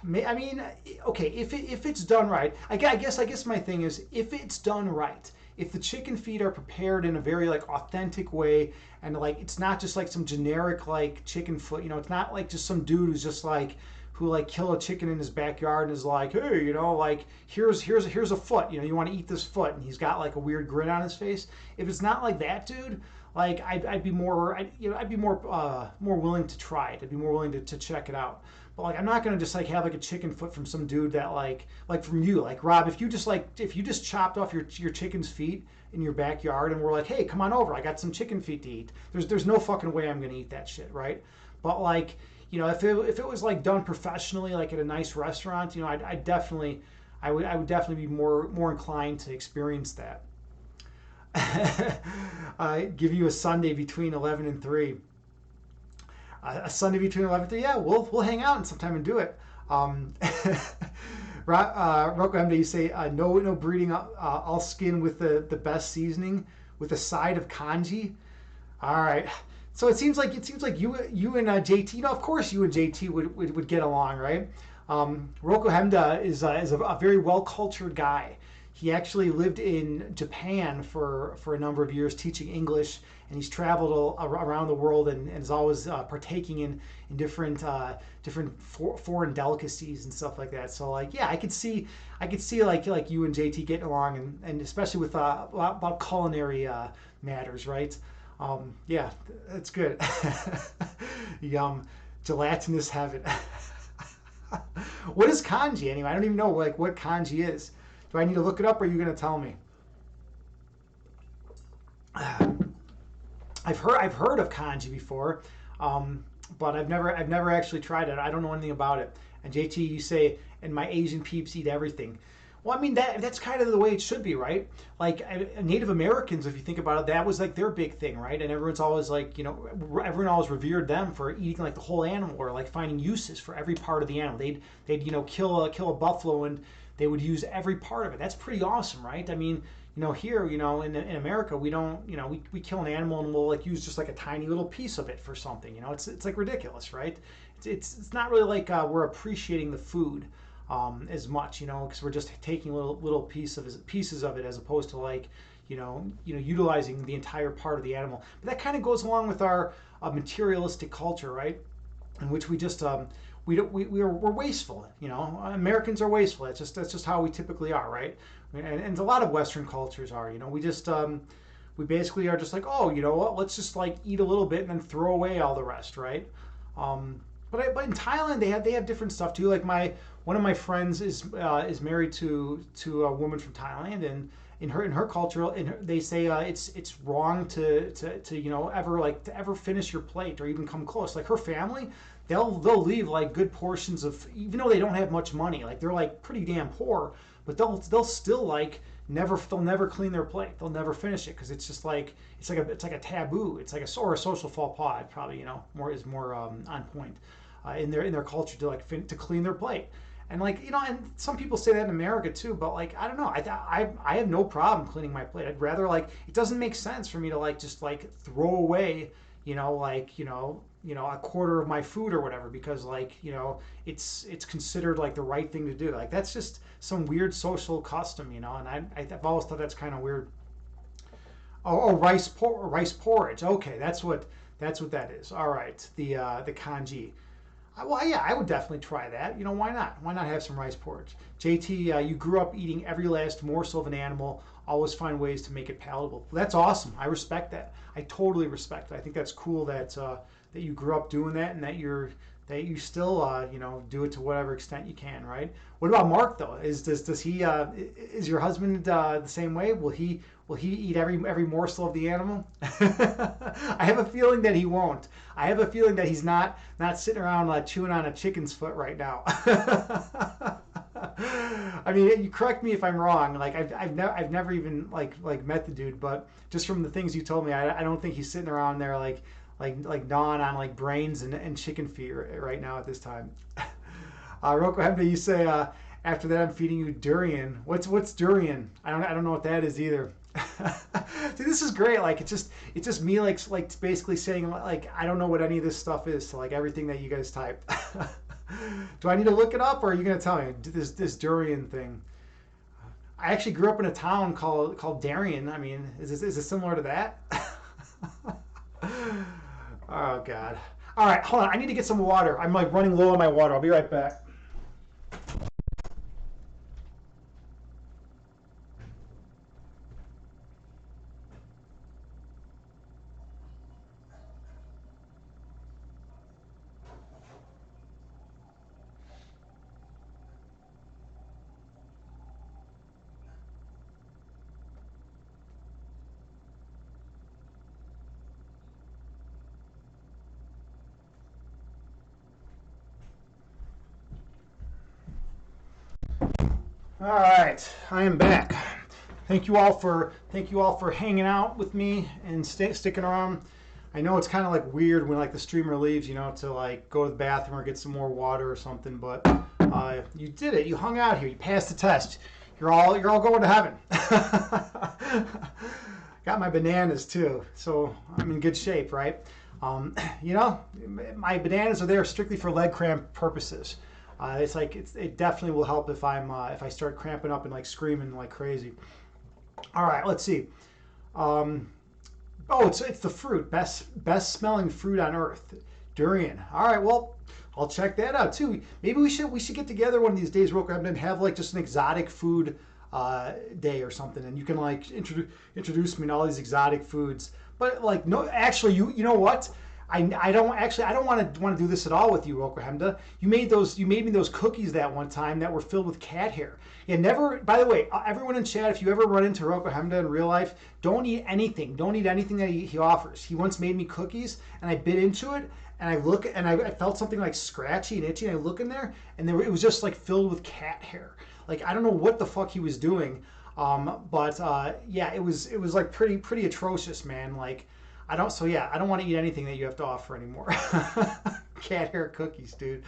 mean, okay, if it's done right, I guess my thing is if it's done right, if the chicken feet are prepared in a very like authentic way, and like it's not just like some generic like chicken foot, it's not like just some dude who's just like who like kill a chicken in his backyard and is like, hey, like here's a foot, you want to eat this foot, and he's got like a weird grin on his face. If it's not like that, dude, like I'd be more more willing to try it. I'd be more willing to check it out. But like I'm not gonna just like have like a chicken foot from some dude that like from you, like Rob. If you just chopped off your chicken's feet in your backyard and we're like, hey, come on over, I got some chicken feet to eat. There's no fucking way I'm gonna eat that shit, right? But like if it was like done professionally, like at a nice restaurant, I would definitely be more inclined to experience that. I give you a Sunday between 11 and 3. A Sunday between 11 and 3. Yeah, we'll hang out and sometime and do it. Rocco MD, you say no breeding. I'll skin with the best seasoning with a side of kanji. All right. So it seems like you and JT. Of course you and JT would get along, right? Roko Hemda is a very well cultured guy. He actually lived in Japan for a number of years teaching English, and he's traveled around the world and is always partaking in different foreign delicacies and stuff like that. So like yeah, I could see like you and JT getting along, and especially with about culinary matters, right? Yeah, that's good. Yum, gelatinous heaven. What is kanji anyway? I don't even know like what kanji is. Do I need to look it up, or are you going to tell me? I've heard of kanji before, but I've never actually tried it. I don't know anything about it. And JT, you say, and my Asian peeps eat everything. Well, I mean that's kind of the way it should be, right? Like Native Americans, if you think about it, that was like their big thing, right? And everyone's always like, everyone always revered them for eating like the whole animal, or like finding uses for every part of the animal. They'd kill a buffalo and they would use every part of it. That's pretty awesome, right? I mean, here, in America, we don't, we kill an animal and we'll like use just like a tiny little piece of it for something. It's like ridiculous, right? It's not really like we're appreciating the food as much, because we're just taking little pieces of it as opposed to like, utilizing the entire part of the animal. But that kind of goes along with our materialistic culture, right? In which we just we're wasteful. Americans are wasteful. That's just how we typically are, right? And a lot of Western cultures are. We just we basically are just like, oh, you know what? Let's just like eat a little bit and then throw away all the rest, right? But in Thailand they have different stuff too. Like one of my friends is married to a woman from Thailand, in her culture, they say it's wrong to ever like to ever finish your plate or even come close. Like her family, they'll leave like good portions of, even though they don't have much money, like they're like pretty damn poor, but they'll still like they'll never clean their plate. They'll never finish it because it's just like it's like a taboo. It's like or a social faux pas. Probably more on point in their culture to like to clean their plate. And like and some people say that in America too, but like I don't know, I have no problem cleaning my plate. I'd rather like it doesn't make sense for me to like just like throw away a quarter of my food or whatever because like it's considered like the right thing to do. Like that's just some weird social custom, and I've always thought that's kind of weird. Oh, rice porridge. Okay, that's what that is. All right, the kanji. Well, yeah, I would definitely try that. Why not? Why not have some rice porridge? JT, you grew up eating every last morsel of an animal. Always find ways to make it palatable. Well, that's awesome. I respect that. I totally respect it. I think that's cool that you grew up doing that and that you still do it to whatever extent you can. Right? What about Mark though? Does he is your husband the same way? Will he eat every morsel of the animal? I have a feeling that he won't. I have a feeling that he's not sitting around chewing on a chicken's foot right now. I mean, you correct me if I'm wrong. Like I've never even like met the dude, but just from the things you told me, I don't think he's sitting around there like gnawing on like brains and chicken feet right now at this time. Roko Hemda, you say after that I'm feeding you durian. What's durian? I don't know what that is either. See, this is great. Like it's just me like basically saying like I don't know what any of this stuff is. So like everything that you guys type. Do I need to look it up, or are you gonna tell me this durian thing? I actually grew up in a town called Darien. I mean, is it similar to that? Oh God. All right, hold on. I need to get some water. I'm like running low on my water. I'll be right back. All right, I am back. Thank you all for hanging out with me and sticking around. I know it's kind of like weird when like the streamer leaves, to like go to the bathroom or get some more water or something, but you did it. You hung out here. You passed the test. You're all going to heaven. Got my bananas too, so I'm in good shape, right? My bananas are there strictly for leg cramp purposes. It definitely will help if I start cramping up and like screaming like crazy. All right, let's see. It's the fruit, best smelling fruit on earth, durian. All right, well I'll check that out too. Maybe we should get together one of these days, real quick, and have like just an exotic food day or something, and you can like introduce me to all these exotic foods. But like no, actually, you know what? I don't want to do this at all with you, Rokohemda. You made me those cookies that one time that were filled with cat hair. Yeah, never. By the way, everyone in chat, if you ever run into Rokohemda in real life, don't eat anything. Don't eat anything that he offers. He once made me cookies, and I bit into it, and I felt something like scratchy and itchy, and I look in there, and it was just like filled with cat hair. Like I don't know what the fuck he was doing, but yeah, it was like pretty atrocious, man. Like. I don't want to eat anything that you have to offer anymore. Cat hair cookies, dude.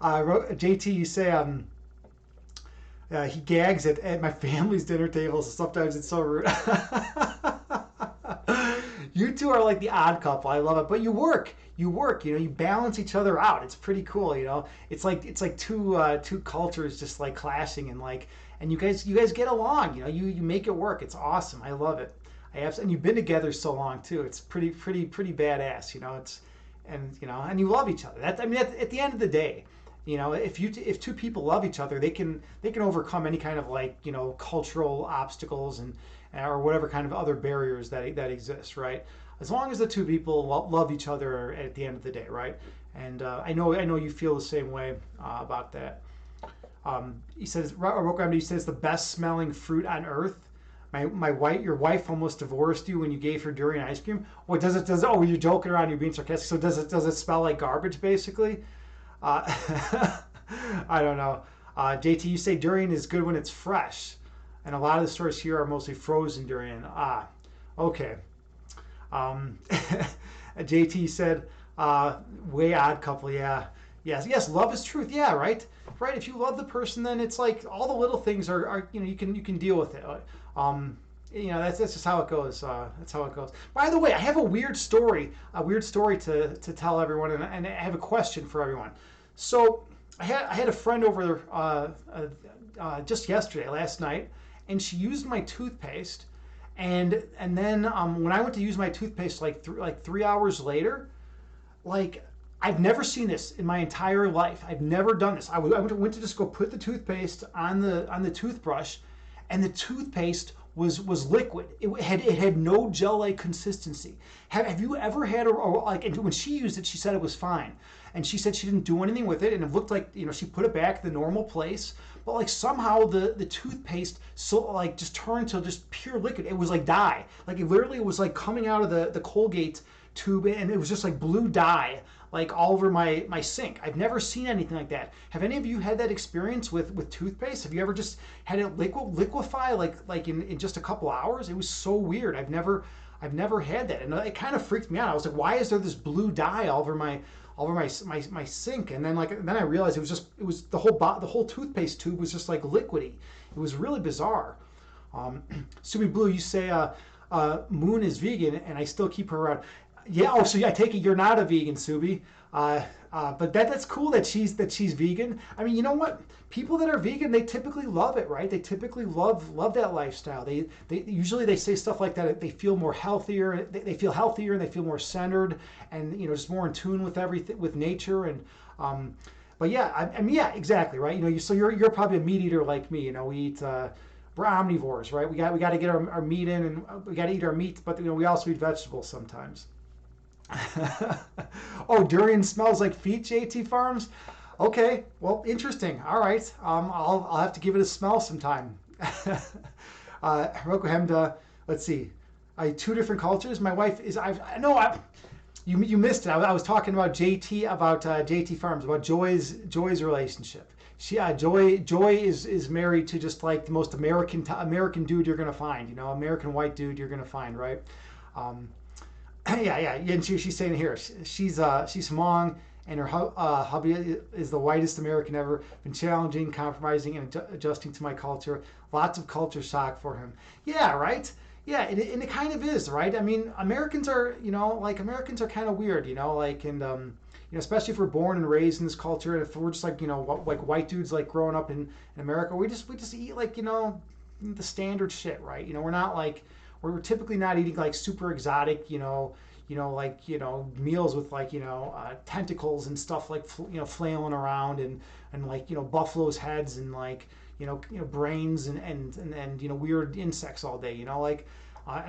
JT, you say he gags at my family's dinner table, so sometimes it's so rude. You two are like the odd couple. I love it. But you work, you balance each other out. It's pretty cool, It's like two cultures just like clashing and you guys get along, you make it work. It's awesome. I love it. And you've been together so long too. It's pretty badass, and you love each other. At the end of the day, if two people love each other, they can overcome any kind of cultural obstacles and or whatever kind of other barriers that exist, right? As long as the two people love each other at the end of the day, right? And I know you feel the same way about that. He says, he says the best smelling fruit on earth. your wife almost divorced you when you gave her durian ice cream. What does it? Oh, you're joking around. You're being sarcastic. So does it smell like garbage basically? Uh, I don't know. JT, you say durian is good when it's fresh, and a lot of the stores here are mostly frozen durian. Okay. Um, JT said, way odd couple. Yeah. Yes. Love is truth. Yeah. Right. Right. If you love the person, then it's like all the little things are you can deal with it. Um, that's just how it goes. That's how it goes. By the way, I have a weird story to tell everyone, and I have a question for everyone. So I had a friend over just yesterday, last night, and she used my toothpaste, and then when I went to use my toothpaste like 3 hours later, like I've never seen this in my entire life. I've never done this. I went to just go put the toothpaste on the toothbrush, and the toothpaste was liquid. It had no gel-like consistency. Have you ever had like, and when she used it, she said it was fine, and she said she didn't do anything with it, and it looked like she put it back the normal place, but like somehow the toothpaste just turned to just pure liquid. It was like dye. Like it literally was like coming out of the Colgate tube, and it was just like blue dye like all over my sink. I've never seen anything like that. Have any of you had that experience with toothpaste? Have you ever just had it liquefy like in just a couple hours? It was so weird. I've never had that, and it kind of freaked me out. I was like, why is there this blue dye all over my sink? And then I realized it was the whole toothpaste tube was just like liquidy. It was really bizarre. Subi Blue, you say Moon is vegan, and I still keep her around. Yeah. Oh, so I take it you're not a vegan, Subi. But that's cool that she's vegan. I mean, you know what? People that are vegan, they typically love it, right? They typically love that lifestyle. They usually they say stuff like that. They feel more healthier. They feel healthier, and they feel more centered, and just more in tune with everything, with nature. And but yeah, I mean, yeah, exactly, right. So you're probably a meat eater like me. We eat. We're omnivores, right? We got to get our meat in, and we got to eat our meat, but we also eat vegetables sometimes. Oh, durian smells like feet, JT Farms. Okay, well, interesting. All right, I'll have to give it a smell sometime. Hiroko Hemda, let's see. Two different cultures. My wife is. You missed it. I was talking about JT Farms, about Joy's relationship. Joy is married to just like the most American dude you're gonna find. American white dude you're gonna find, right? Yeah. And she's saying here, she's Hmong, and her hubby is the whitest American ever. Been challenging, compromising, and adjusting to my culture. Lots of culture shock for him. Yeah, right. Yeah, and it kind of is, right? I mean, Americans are Americans are kind of weird, especially if we're born and raised in this culture, and if we're just like white dudes like growing up in America, we just eat like the standard shit, right? We're typically not eating like super exotic, meals with tentacles and stuff like flailing around, and like buffalo's heads and like brains and weird insects all day, and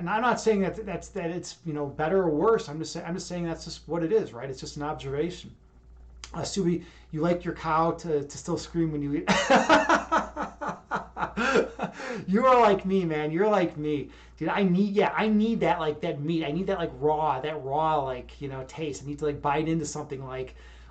I'm not saying that it's better or worse. I'm just saying that's just what it is, right? It's just an observation. Subi, you like your cow to still scream when you eat. You are like me, man. You're like me, dude. I need that like that meat. I need that raw taste. I need to like bite into something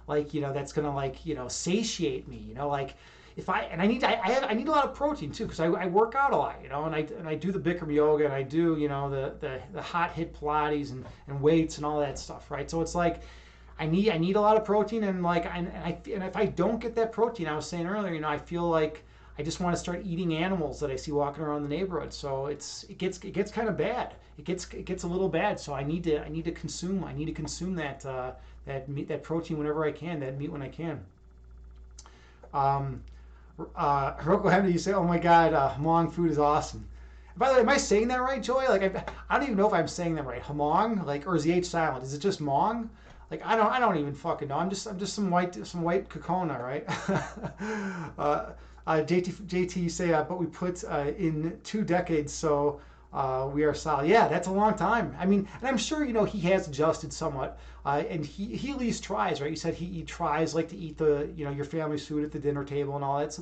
that's gonna satiate me. I need a lot of protein too, because I work out a lot, and I do the Bikram yoga, and I do the hot hit Pilates and weights and all that stuff, right? So it's like I need a lot of protein, and if I don't get that protein, I was saying earlier, I feel like I just want to start eating animals that I see walking around the neighborhood. So it gets kind of bad. It gets a little bad. So I need to consume that meat, that protein whenever I can, that meat when I can. Hiroko Hemda, you say, oh my God, Hmong food is awesome. By the way, am I saying that right, Joy? Like I don't even know if I'm saying that right. Hmong, or is the H silent? Is it just Hmong? Like I don't even fucking know. I'm just some white Kokona, right? JT, you say, but we put in 2 decades, so we are solid. Yeah, that's a long time. I mean, and I'm sure he has adjusted somewhat, and he at least tries, right? You said he tries like to eat your family's food at the dinner table and all that. So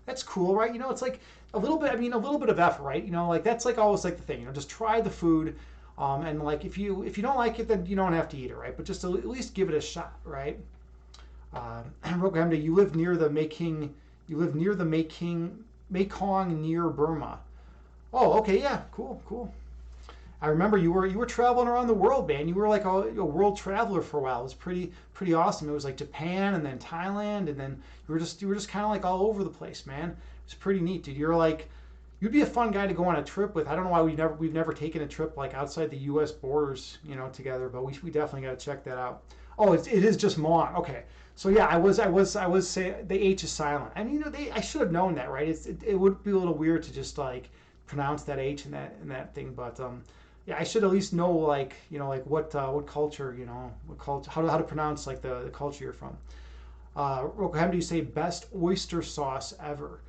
That's cool, right? It's like a little bit. I mean, a little bit of effort, right? Like that's like always like the thing. Just try the food, and like if you don't like it, then you don't have to eat it, right? But just at least give it a shot, right? Rokamda, you live near the Mekong. You live near the Mekong near Burma. Oh, okay, yeah, cool, cool. I remember you were traveling around the world, man. You were like a world traveler for a while. It was pretty awesome. It was like Japan and then Thailand and then you were just kind of like all over the place, man. It's pretty neat, dude. You'd be a fun guy to go on a trip with. I don't know why we've never taken a trip like outside the U.S. borders, together, but we definitely got to check that out. Oh, it is just Hmong. Okay, so yeah, I was saying the H is silent. I mean, I should have known that, right? It would be a little weird to just like pronounce that H in that thing, but yeah, I should at least know like like what culture what culture how to pronounce like the culture you're from. Rokohem, do you say best oyster sauce ever?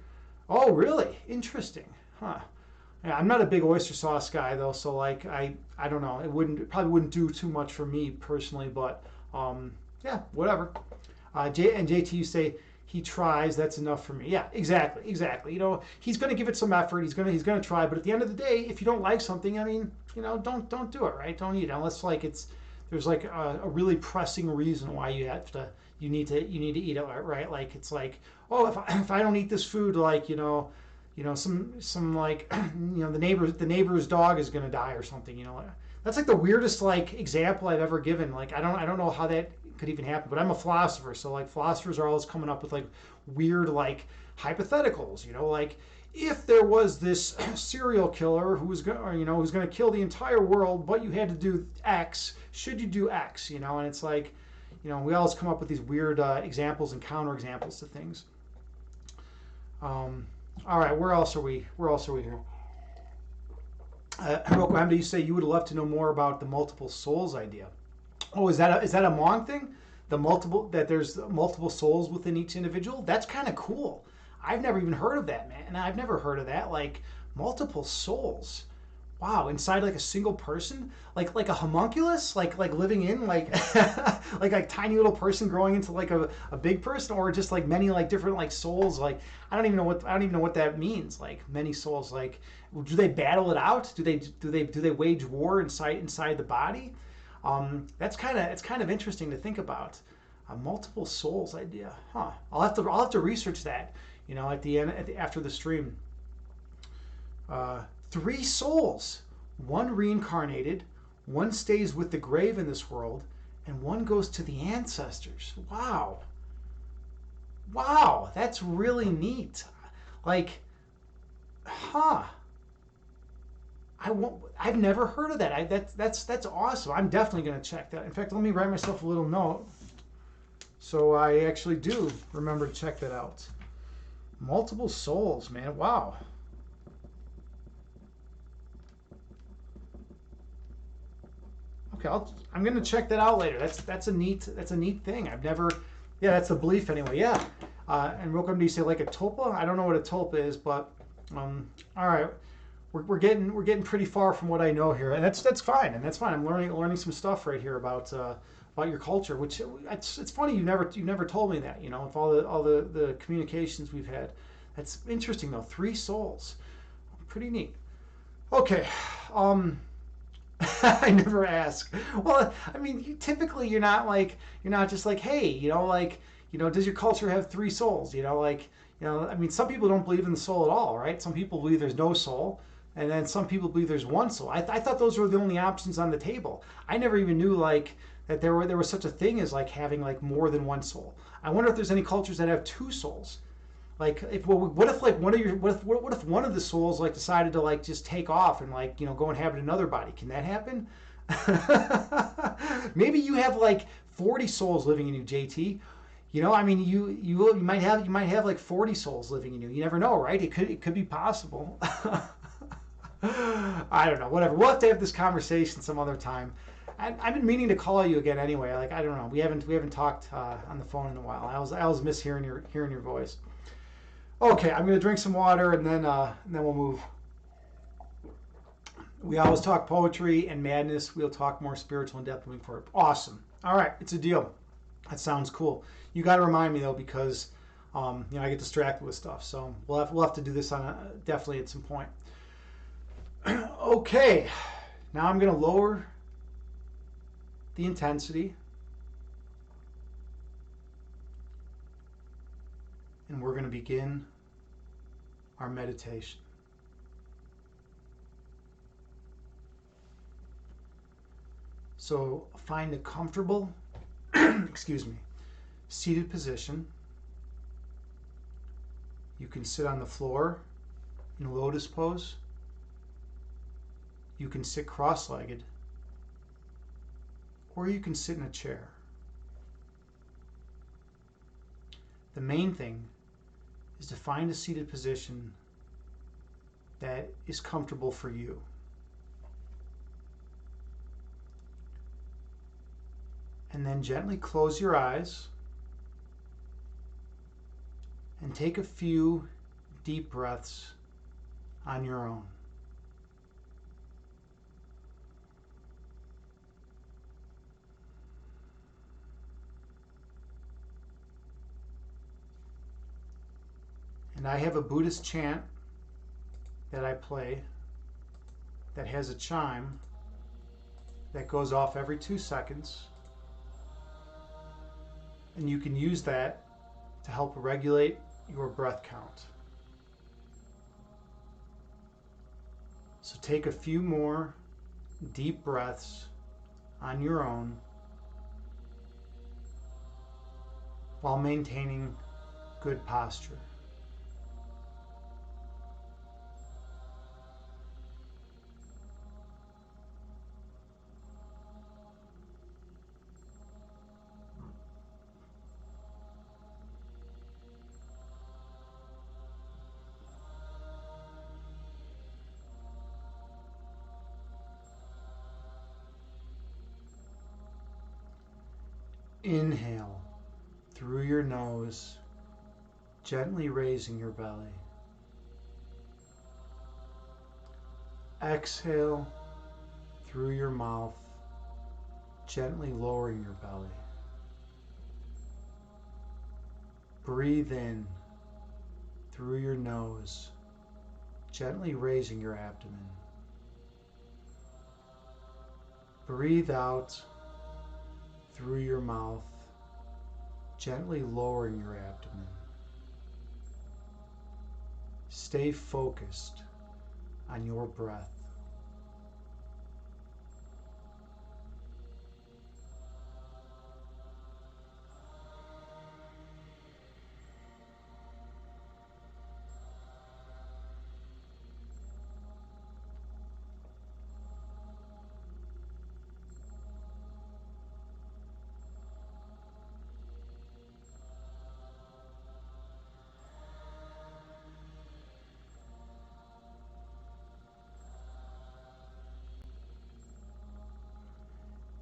Oh, really? Interesting, huh? Yeah, I'm not a big oyster sauce guy though, so like I don't know. It probably wouldn't do too much for me personally, but yeah, whatever. JT, you say he tries. That's enough for me. Yeah, exactly, exactly. He's going to give it some effort. He's going to try. But at the end of the day, if you don't like something, I mean, don't do it, right? Don't eat it unless like there's like a really pressing reason why you need to eat it, right? Like it's like, oh, if I don't eat this food, like some like the neighbor's dog is going to die or something. That's like the weirdest like example I've ever given. Like I don't know how that could even happen, but I'm a philosopher, so like philosophers are always coming up with like weird like hypotheticals. Like if there was this serial killer who was who's going to kill the entire world, but you had to do X, should you do X? And it's like, we always come up with these weird examples and counter examples to things. All right, where else are we? Here? Hiroko Hamda, you say you would love to know more about the multiple souls idea. Oh, is that a Hmong thing? That there's multiple souls within each individual? That's kind of cool. I've never even heard of that, man. And I've never heard of that. Like multiple souls. Wow, inside like a single person? Like a homunculus? Like living in like like a tiny little person growing into like a big person, or just like many like different like souls? Like I don't even know what that means. Like many souls. Like do they battle it out? Do they wage war inside the body? It's kind of interesting to think about. A multiple souls idea, huh? I'll have to research that. At the end, after the stream. 3 souls. One reincarnated, one stays with the grave in this world, and one goes to the ancestors. Wow. Wow, that's really neat. Like, huh? I've never heard of that. That's awesome. I'm definitely going to check that. In fact, let me write myself a little note so I actually do remember to check that out. Multiple souls, man. Wow. Okay, I'm going to check that out later. That's a neat thing. I've never. Yeah, that's the belief anyway. Yeah. And welcome to you say like a tulpa. I don't know what a tulpa is, but all right. We're getting pretty far from what I know here, and that's fine, I'm learning some stuff right here about your culture, which it's funny you never told me that, with all the communications we've had. That's interesting though. 3 souls, pretty neat. Okay, I never ask. Well, I mean, typically you're not just like, hey, does your culture have 3 souls? I mean, some people don't believe in the soul at all, right? Some people believe there's no soul. And then some people believe there's one soul. I thought those were the only options on the table. I never even knew like that there was such a thing as like having like more than one soul. I wonder if there's any cultures that have 2 souls. Like what if one of the souls like decided to like just take off and like go inhabit another body? Can that happen? Maybe you have like 40 souls living in you, JT. I mean, you might have like 40 souls living in you. You never know, right? It could be possible. I don't know. Whatever. We'll have to have this conversation some other time. I've been meaning to call you again anyway. Like I don't know. We haven't talked on the phone in a while. I always miss hearing your voice. Okay, I'm gonna drink some water and then we'll move. We always talk poetry and madness. We'll talk more spiritual and depth moving forward. Awesome. All right, it's a deal. That sounds cool. You got to remind me though, because I get distracted with stuff, so we'll have to do this on definitely at some point. Okay, now I'm going to lower the intensity, and we're going to begin our meditation. So find a comfortable, excuse me, seated position. You can sit on the floor in lotus pose. You can sit cross-legged, or you can sit in a chair. The main thing is to find a seated position that is comfortable for you. And then gently close your eyes and take a few deep breaths on your own. And I have a Buddhist chant that I play that has a chime that goes off every 2 seconds. And you can use that to help regulate your breath count. So take a few more deep breaths on your own while maintaining good posture. Inhale through your nose, gently raising your belly. Exhale through your mouth, gently lowering your belly. Breathe in through your nose, gently raising your abdomen. Breathe out through your mouth, gently lowering your abdomen. Stay focused on your breath.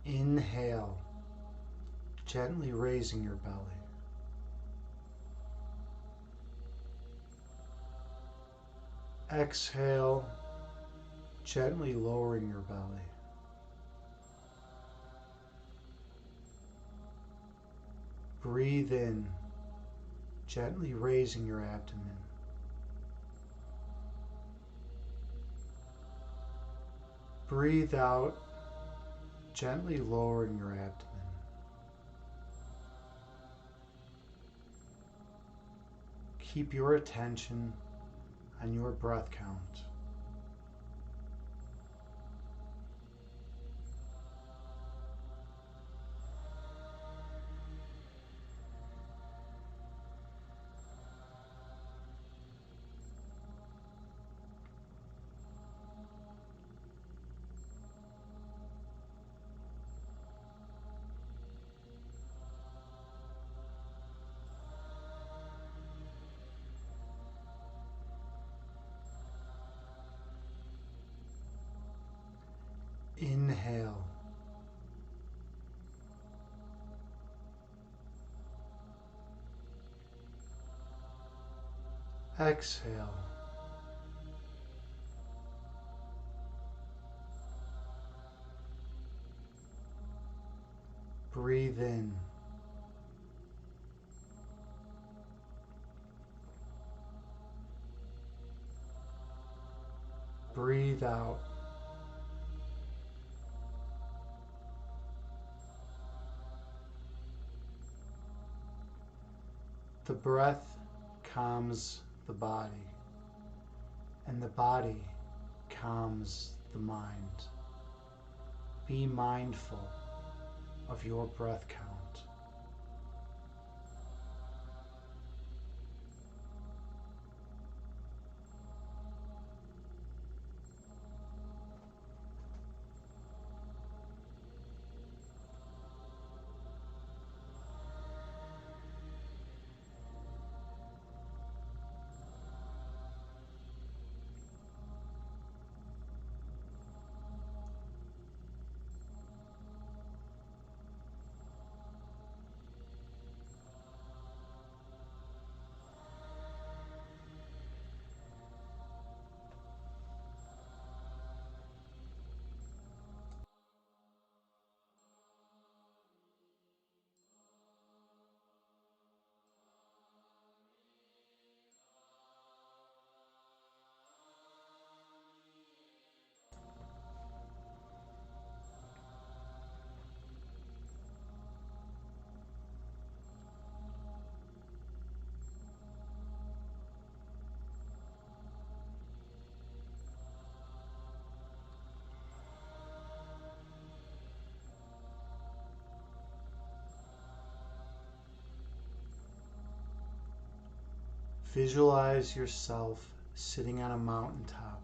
Inhale, gently raising your belly. Exhale, gently lowering your belly. Breathe in, gently raising your abdomen. Breathe out, gently lowering your abdomen. Keep your attention on your breath count. Inhale. Exhale. Breathe in. Breathe out. The breath calms the body, and the body calms the mind. Be mindful of your breath count. Visualize yourself sitting on a mountaintop,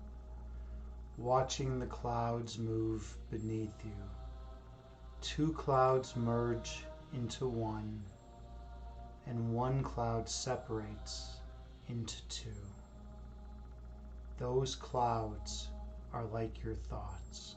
watching the clouds move beneath you. Two clouds merge into one, and one cloud separates into two. Those clouds are like your thoughts.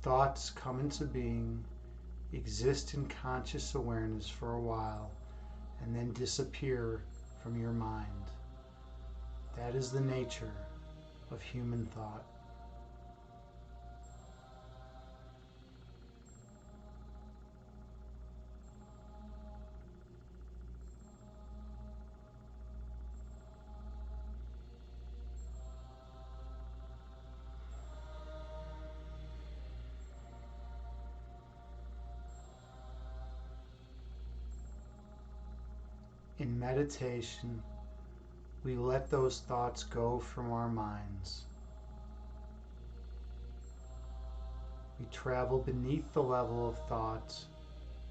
Thoughts come into being, exist in conscious awareness for a while, and then disappear from your mind. That is the nature of human thought. In meditation, we let those thoughts go from our minds. We travel beneath the level of thought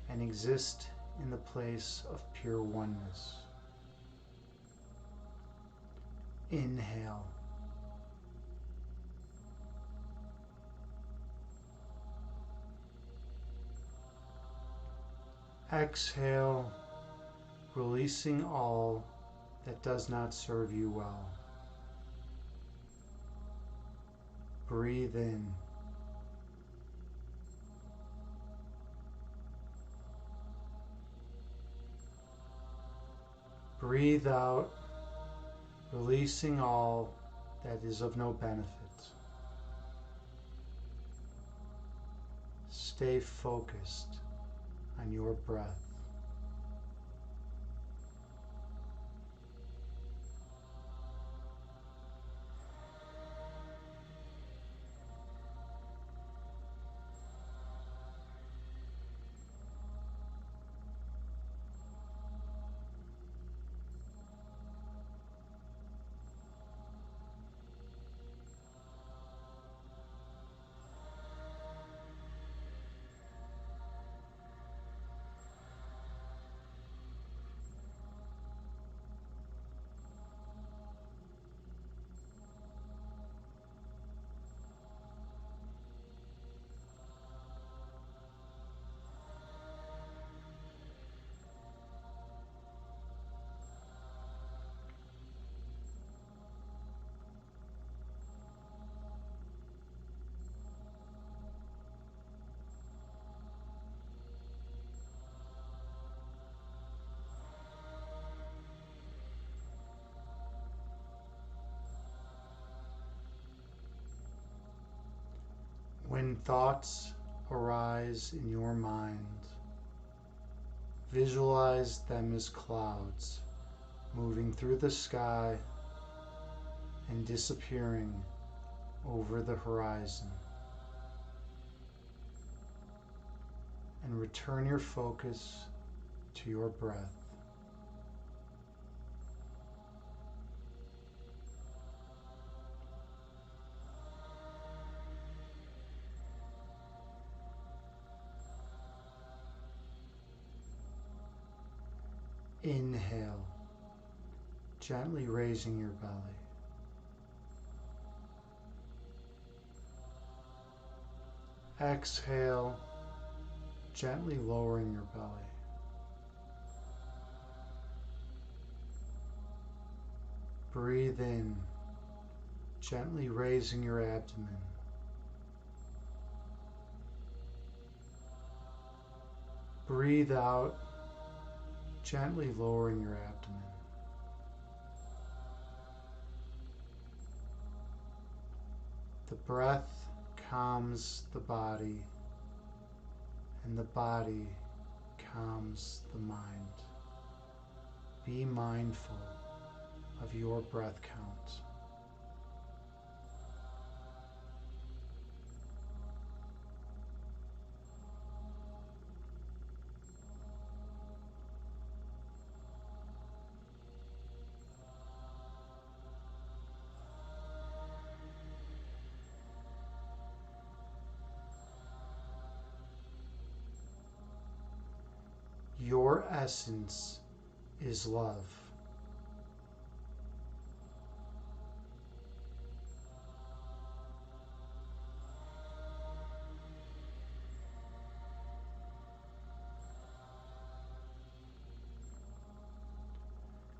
and exist in the place of pure oneness. Inhale. Exhale, releasing all that does not serve you well. Breathe in. Breathe out, releasing all that is of no benefit. Stay focused on your breath. When thoughts arise in your mind, visualize them as clouds moving through the sky and disappearing over the horizon. And return your focus to your breath. Inhale, gently raising your belly. Exhale, gently lowering your belly. Breathe in, gently raising your abdomen. Breathe out, gently lowering your abdomen. The breath calms the body, and the body calms the mind. Be mindful of your breath count. Your essence is love.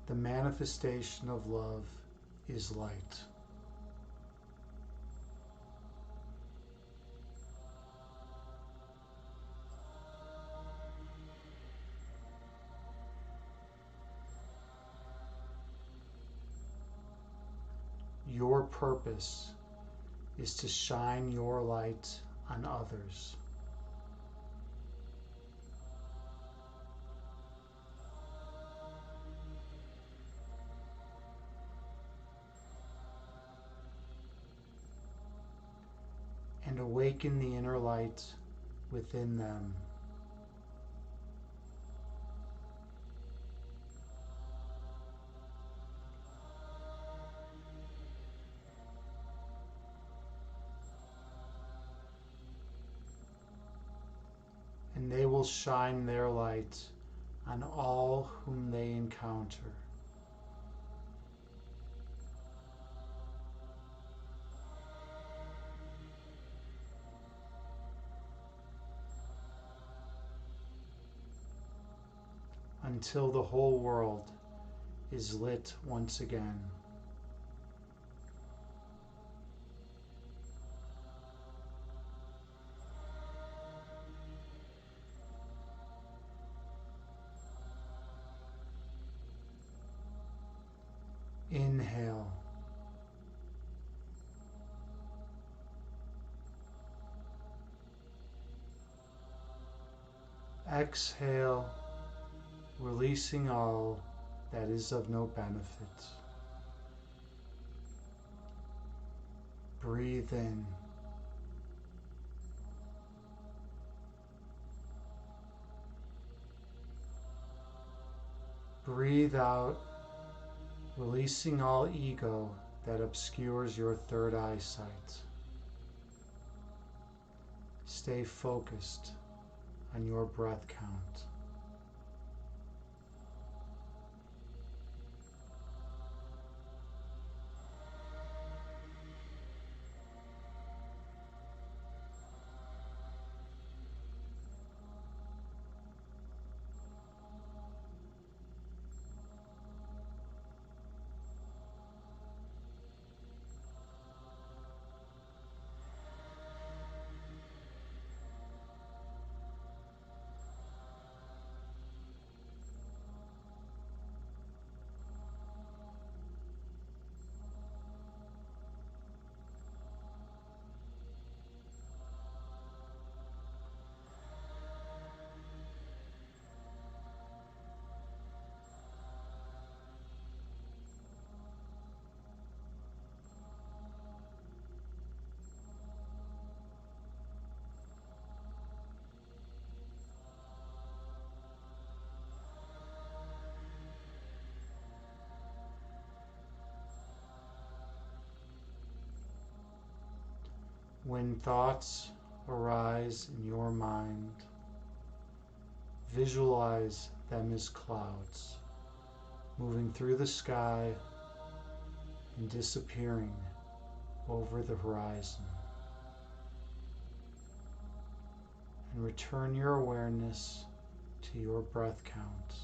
The manifestation of love is light. Your purpose is to shine your light on others. And awaken the inner light within them. And they will shine their light on all whom they encounter. Until the whole world is lit once again. Inhale. Exhale, releasing all that is of no benefit. Breathe in. Breathe out, releasing all ego that obscures your third eyesight. Stay focused on your breath count. When thoughts arise in your mind, visualize them as clouds moving through the sky and disappearing over the horizon. And return your awareness to your breath count.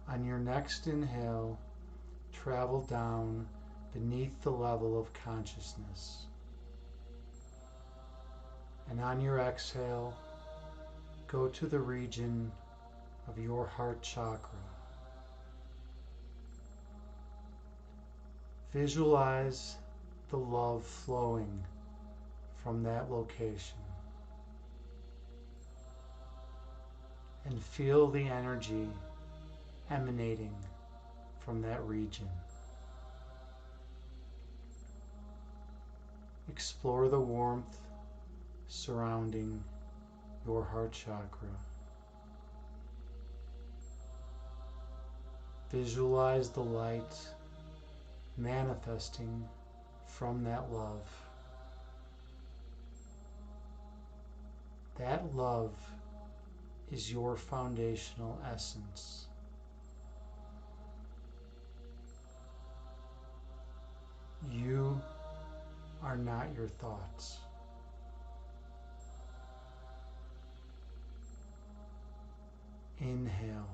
On your next inhale, travel down beneath the level of consciousness. And on your exhale, go to the region of your heart chakra. Visualize the love flowing from that location. And feel the energy emanating from that region. Explore the warmth surrounding your heart chakra. Visualize the light manifesting from that love. That love is your foundational essence. You are not your thoughts. Inhale.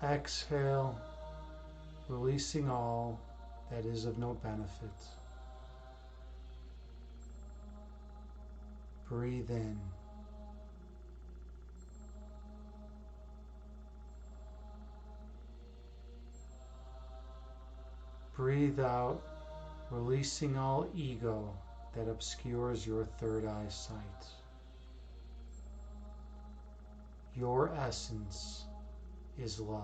Exhale, releasing all that is of no benefit. Breathe in. Breathe out, releasing all ego that obscures your third eye sight. Your essence is love.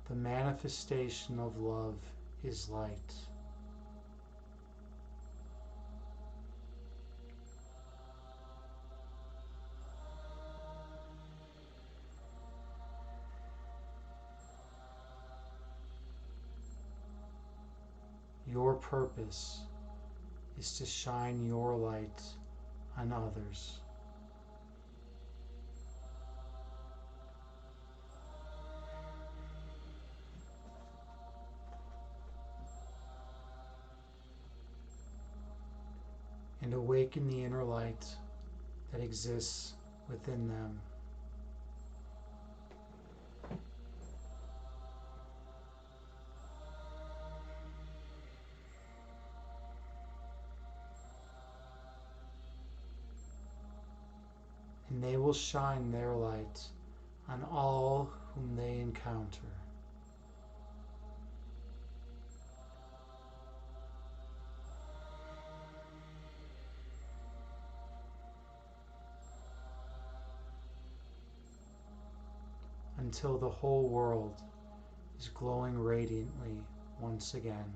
The manifestation of love is light. Your purpose is to shine your light on others. And awaken the inner light that exists within them. And they will shine their light on all whom they encounter. until the whole world is glowing radiantly once again.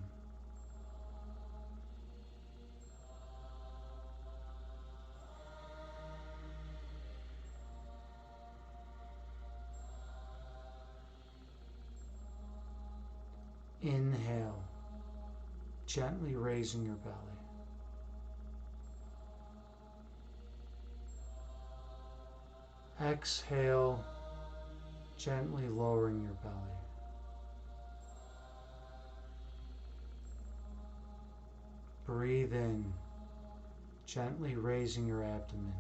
Inhale, gently raising your belly. Exhale, gently lowering your belly. Breathe in, gently raising your abdomen.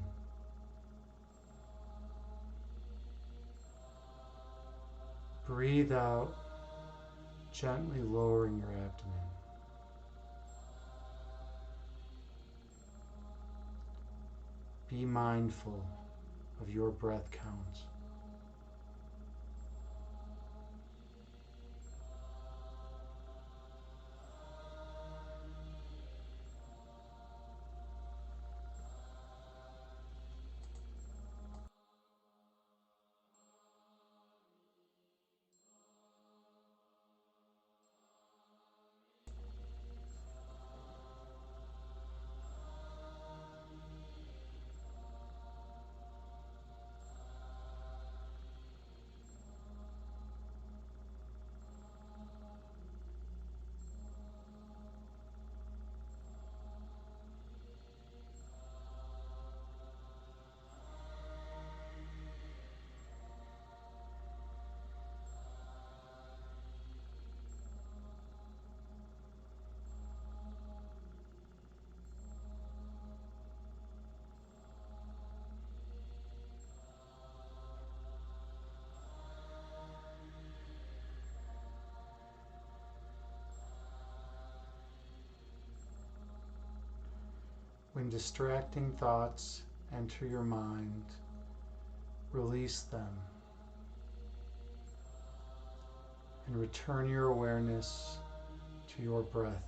Breathe out, gently lowering your abdomen. Be mindful of your breath count. When distracting thoughts enter your mind, release them and return your awareness to your breath.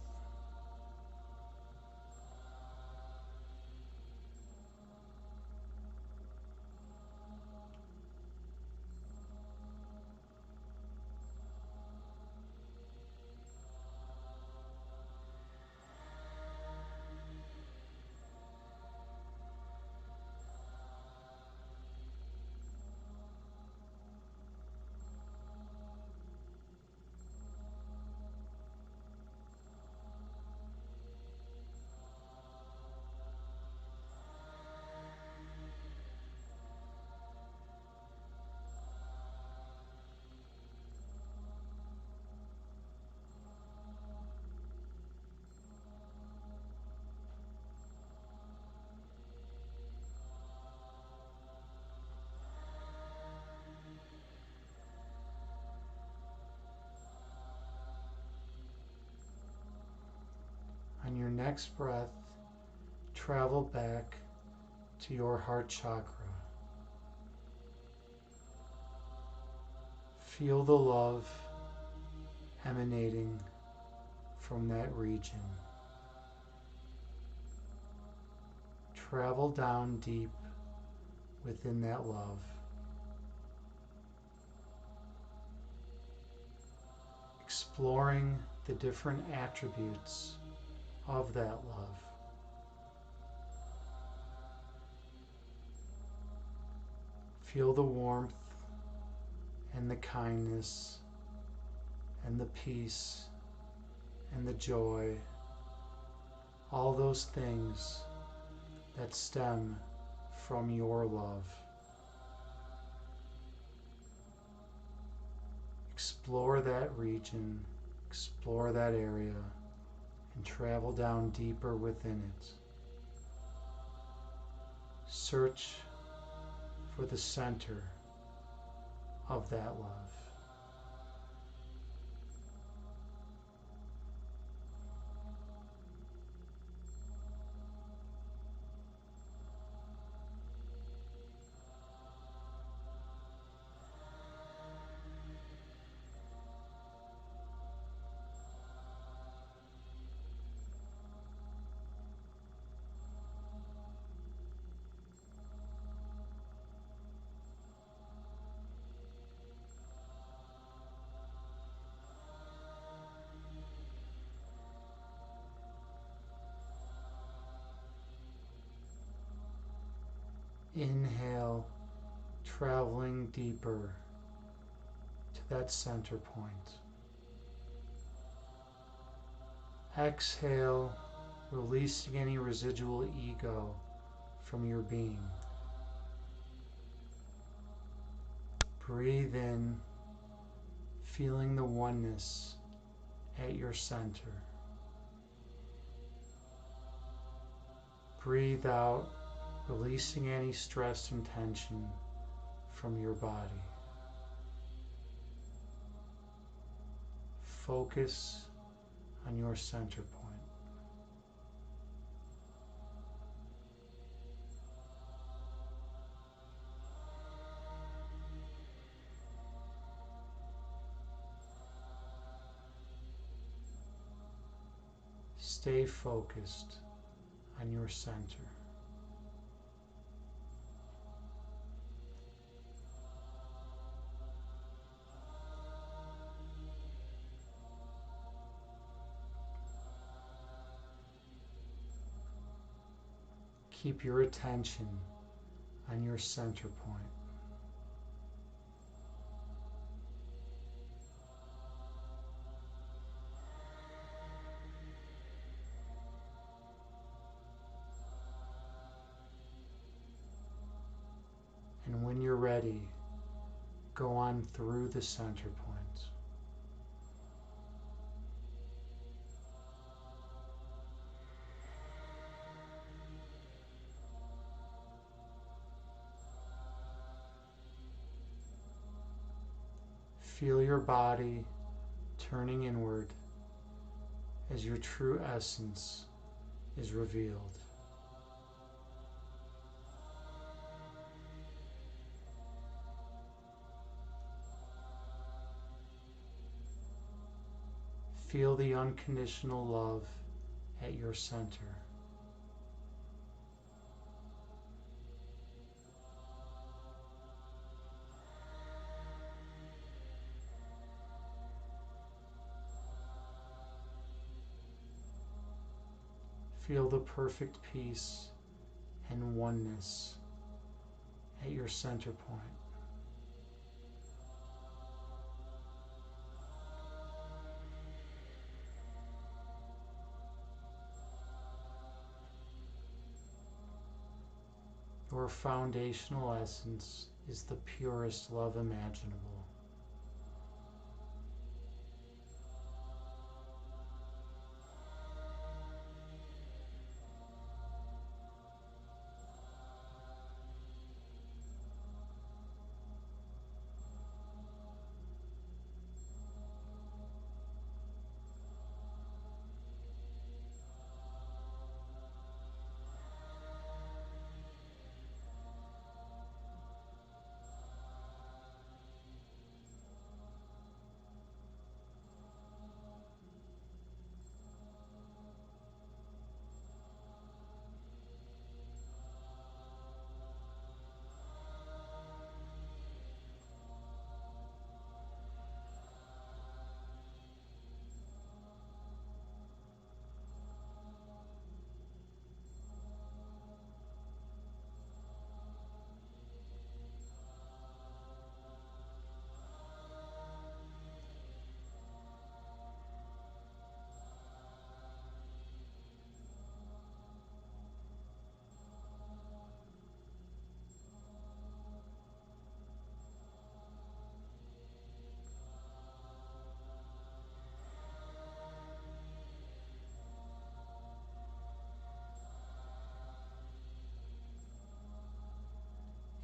On your next breath, travel back to your heart chakra. Feel the love emanating from that region. Travel down deep within that love. Exploring the different attributes of that love. Feel the warmth and the kindness and the peace and the joy, all those things that stem from your love. Explore that region, explore that area, and travel down deeper within it. Search for the center of that love. Inhale, traveling deeper to that center point. Exhale, releasing any residual ego from your being. Breathe in, feeling the oneness at your center. Breathe out, releasing any stress and tension from your body. Focus on your center point. Stay focused on your center. Keep your attention on your center point. And when you're ready, go on through the center point. Feel your body turning inward as your true essence is revealed. Feel the unconditional love at your center. Feel the perfect peace and oneness at your center point. Your foundational essence is the purest love imaginable.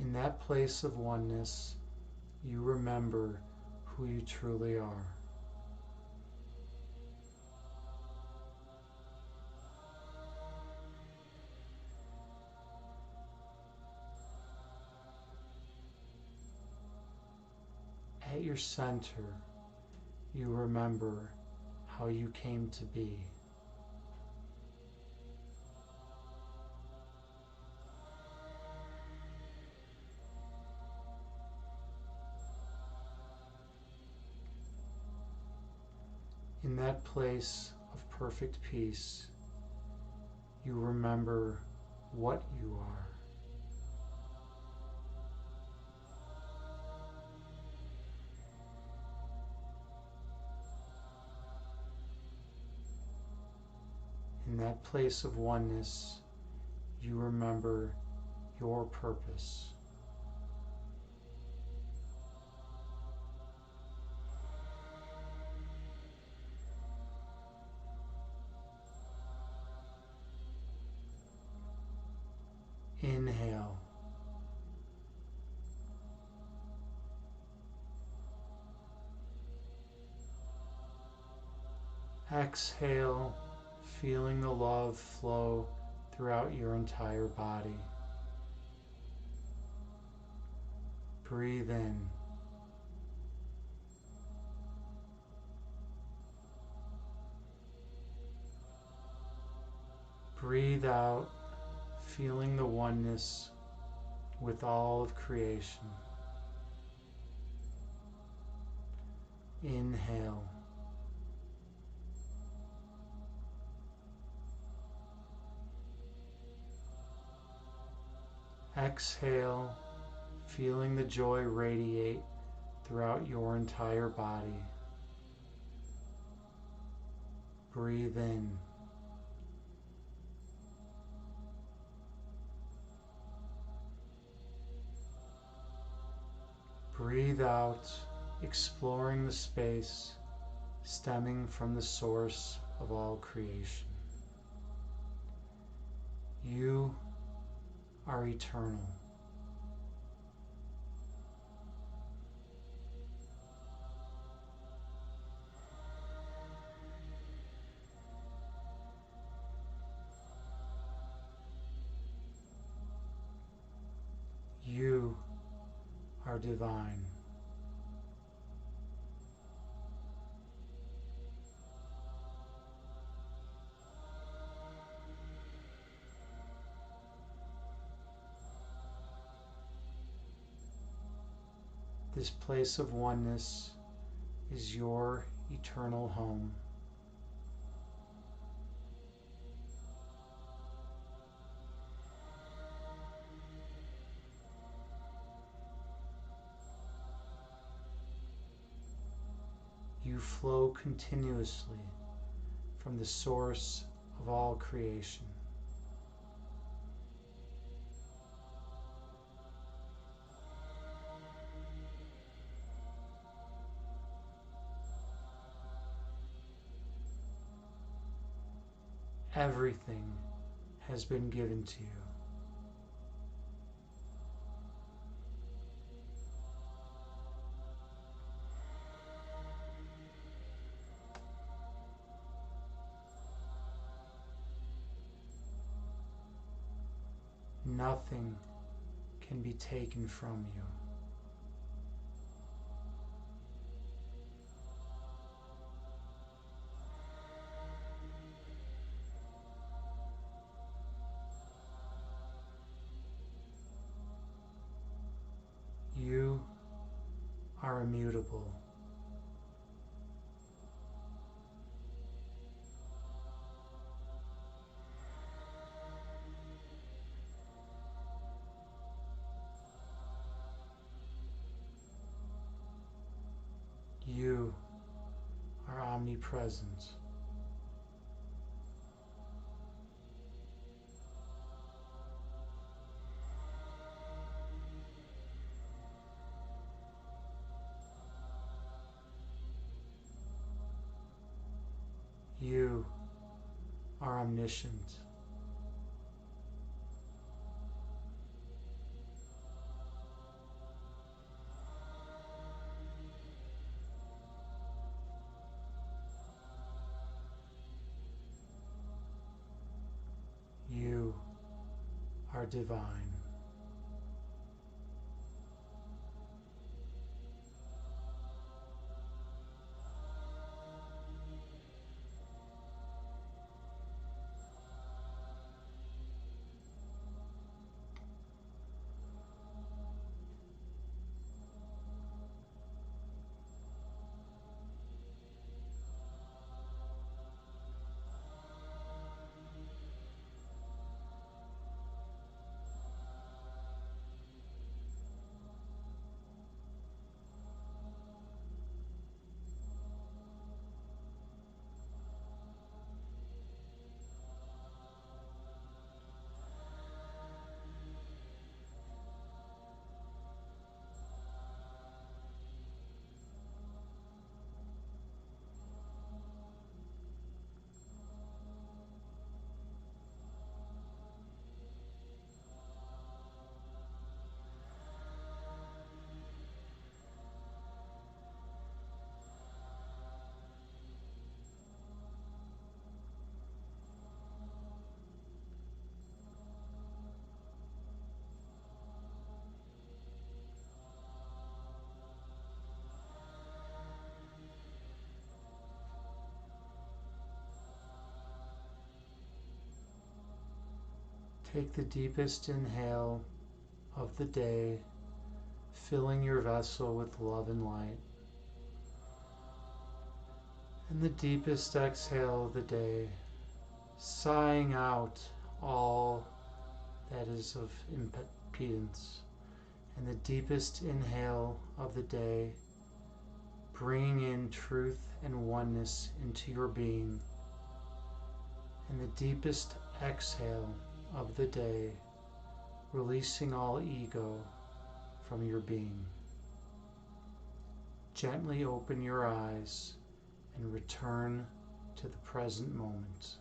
In that place of oneness, you remember who you truly are. At your center, you remember how you came to be. In that place of perfect peace, you remember what you are. that place of oneness, you remember your purpose. Inhale. Exhale, feeling the love flow throughout your entire body. Breathe in. Breathe out, feeling the oneness with all of creation. Inhale. Exhale, feeling the joy radiate throughout your entire body. Breathe in. Breathe out, exploring the space stemming from the source of all creation. You are eternal. You are divine. This place of oneness is your eternal home. You flow continuously from the source of all creation. Everything has been given to you. Nothing can be taken from you. You are immutable. You are omnipresent. You are omniscient. You are divine. Take the deepest inhale of the day, filling your vessel with love and light. And the deepest exhale of the day, sighing out all that is of impedance. And the deepest inhale of the day, bringing in truth and oneness into your being. And the deepest exhale of the day, releasing all ego from your being. Gently open your eyes and return to the present moment,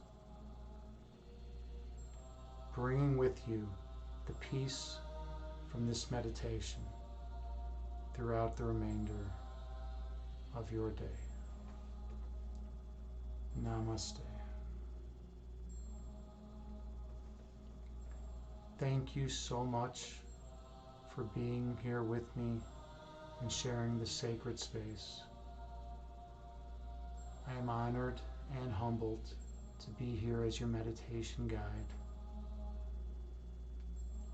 bringing with you the peace from this meditation throughout the remainder of your day. Namaste. Thank you so much for being here with me and sharing this sacred space. I am honored and humbled to be here as your meditation guide.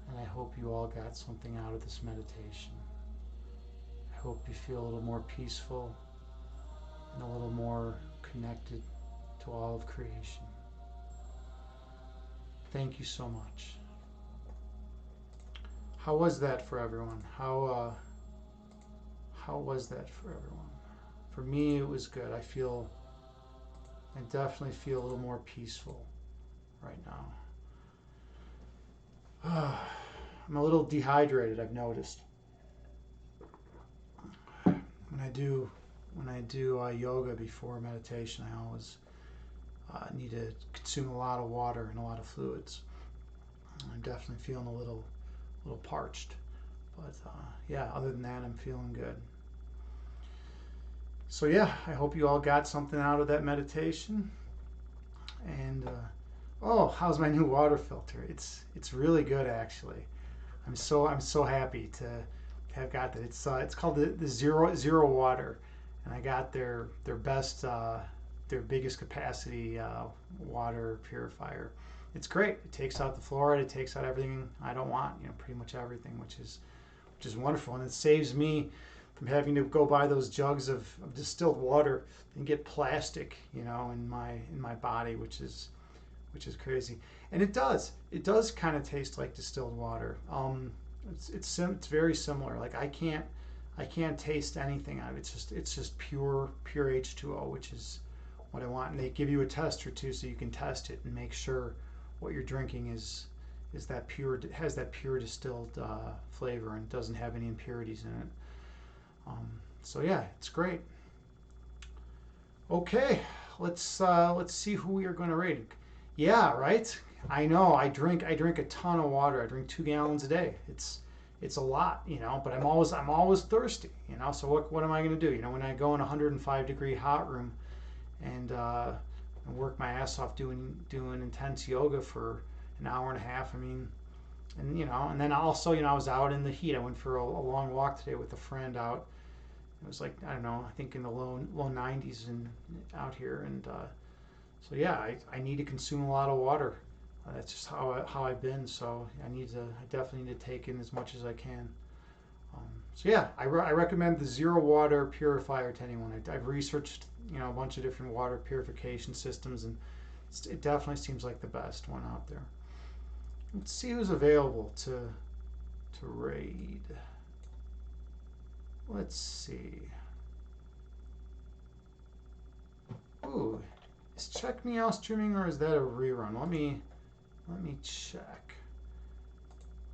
And I hope you all got something out of this meditation. I hope you feel a little more peaceful and a little more connected to all of creation. Thank you so much. How was that for everyone? How was that for everyone? For me, it was good. I definitely feel a little more peaceful right now. I'm a little dehydrated, I've noticed. When I do yoga before meditation, I always need to consume a lot of water and a lot of fluids. I'm definitely feeling a little parched, but yeah, other than that, I'm feeling good. So yeah, I hope you all got something out of that meditation. And oh, how's my new water filter? It's really good, actually. I'm so happy to have got that. It's called the zero water, and I got their best their biggest capacity water purifier. It's great. It takes out the fluoride. It takes out everything I don't want. Pretty much everything, which is wonderful, and it saves me from having to go buy those jugs of distilled water and get plastic, in my body, which is crazy. And it does kind of taste like distilled water. It's very similar. Like I can't taste anything out of it. It's just pure H2O, which is what I want. And they give you a tester too, so you can test it and make sure what you're drinking is that pure, has that pure distilled flavor and doesn't have any impurities in it. So yeah, it's great. Okay, let's see who we are going to rate. Yeah, right. I know. I drink a ton of water. I drink 2 gallons a day. It's a lot, But I'm always thirsty, So what am I going to do? When I go in a 105-degree hot room and work my ass off doing intense yoga for an hour and a half. I mean, and then also, I was out in the heat. I went for a long walk today with a friend out. It was like, I don't know, I think in the low 90s and out here. And so yeah, I need to consume a lot of water. That's just how I've been. So I definitely need to take in as much as I can. So yeah, I recommend the zero water purifier to anyone. I've researched a bunch of different water purification systems, and it definitely seems like the best one out there. Let's see who's available to raid. Let's see. Ooh, is Check Me Out streaming, or is that a rerun? Let me check.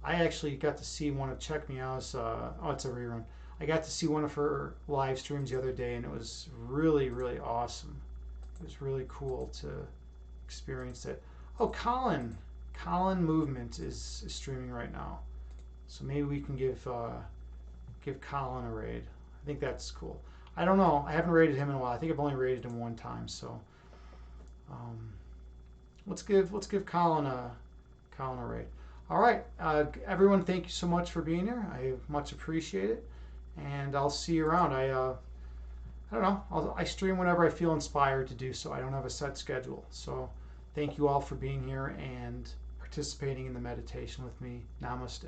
I actually got to see one of Check Me Out's. Oh, it's a rerun. I got to see one of her live streams the other day, and it was really, really awesome. It was really cool to experience it. Oh, Colin Movement is streaming right now, so maybe we can give Colin a raid. I think that's cool. I don't know. I haven't raided him in a while. I think I've only raided him one time. So let's give Colin a raid. All right, everyone. Thank you so much for being here. I much appreciate it, and I'll see you around. I don't know. I stream whenever I feel inspired to do so. I don't have a set schedule. So thank you all for being here and participating in the meditation with me. Namaste.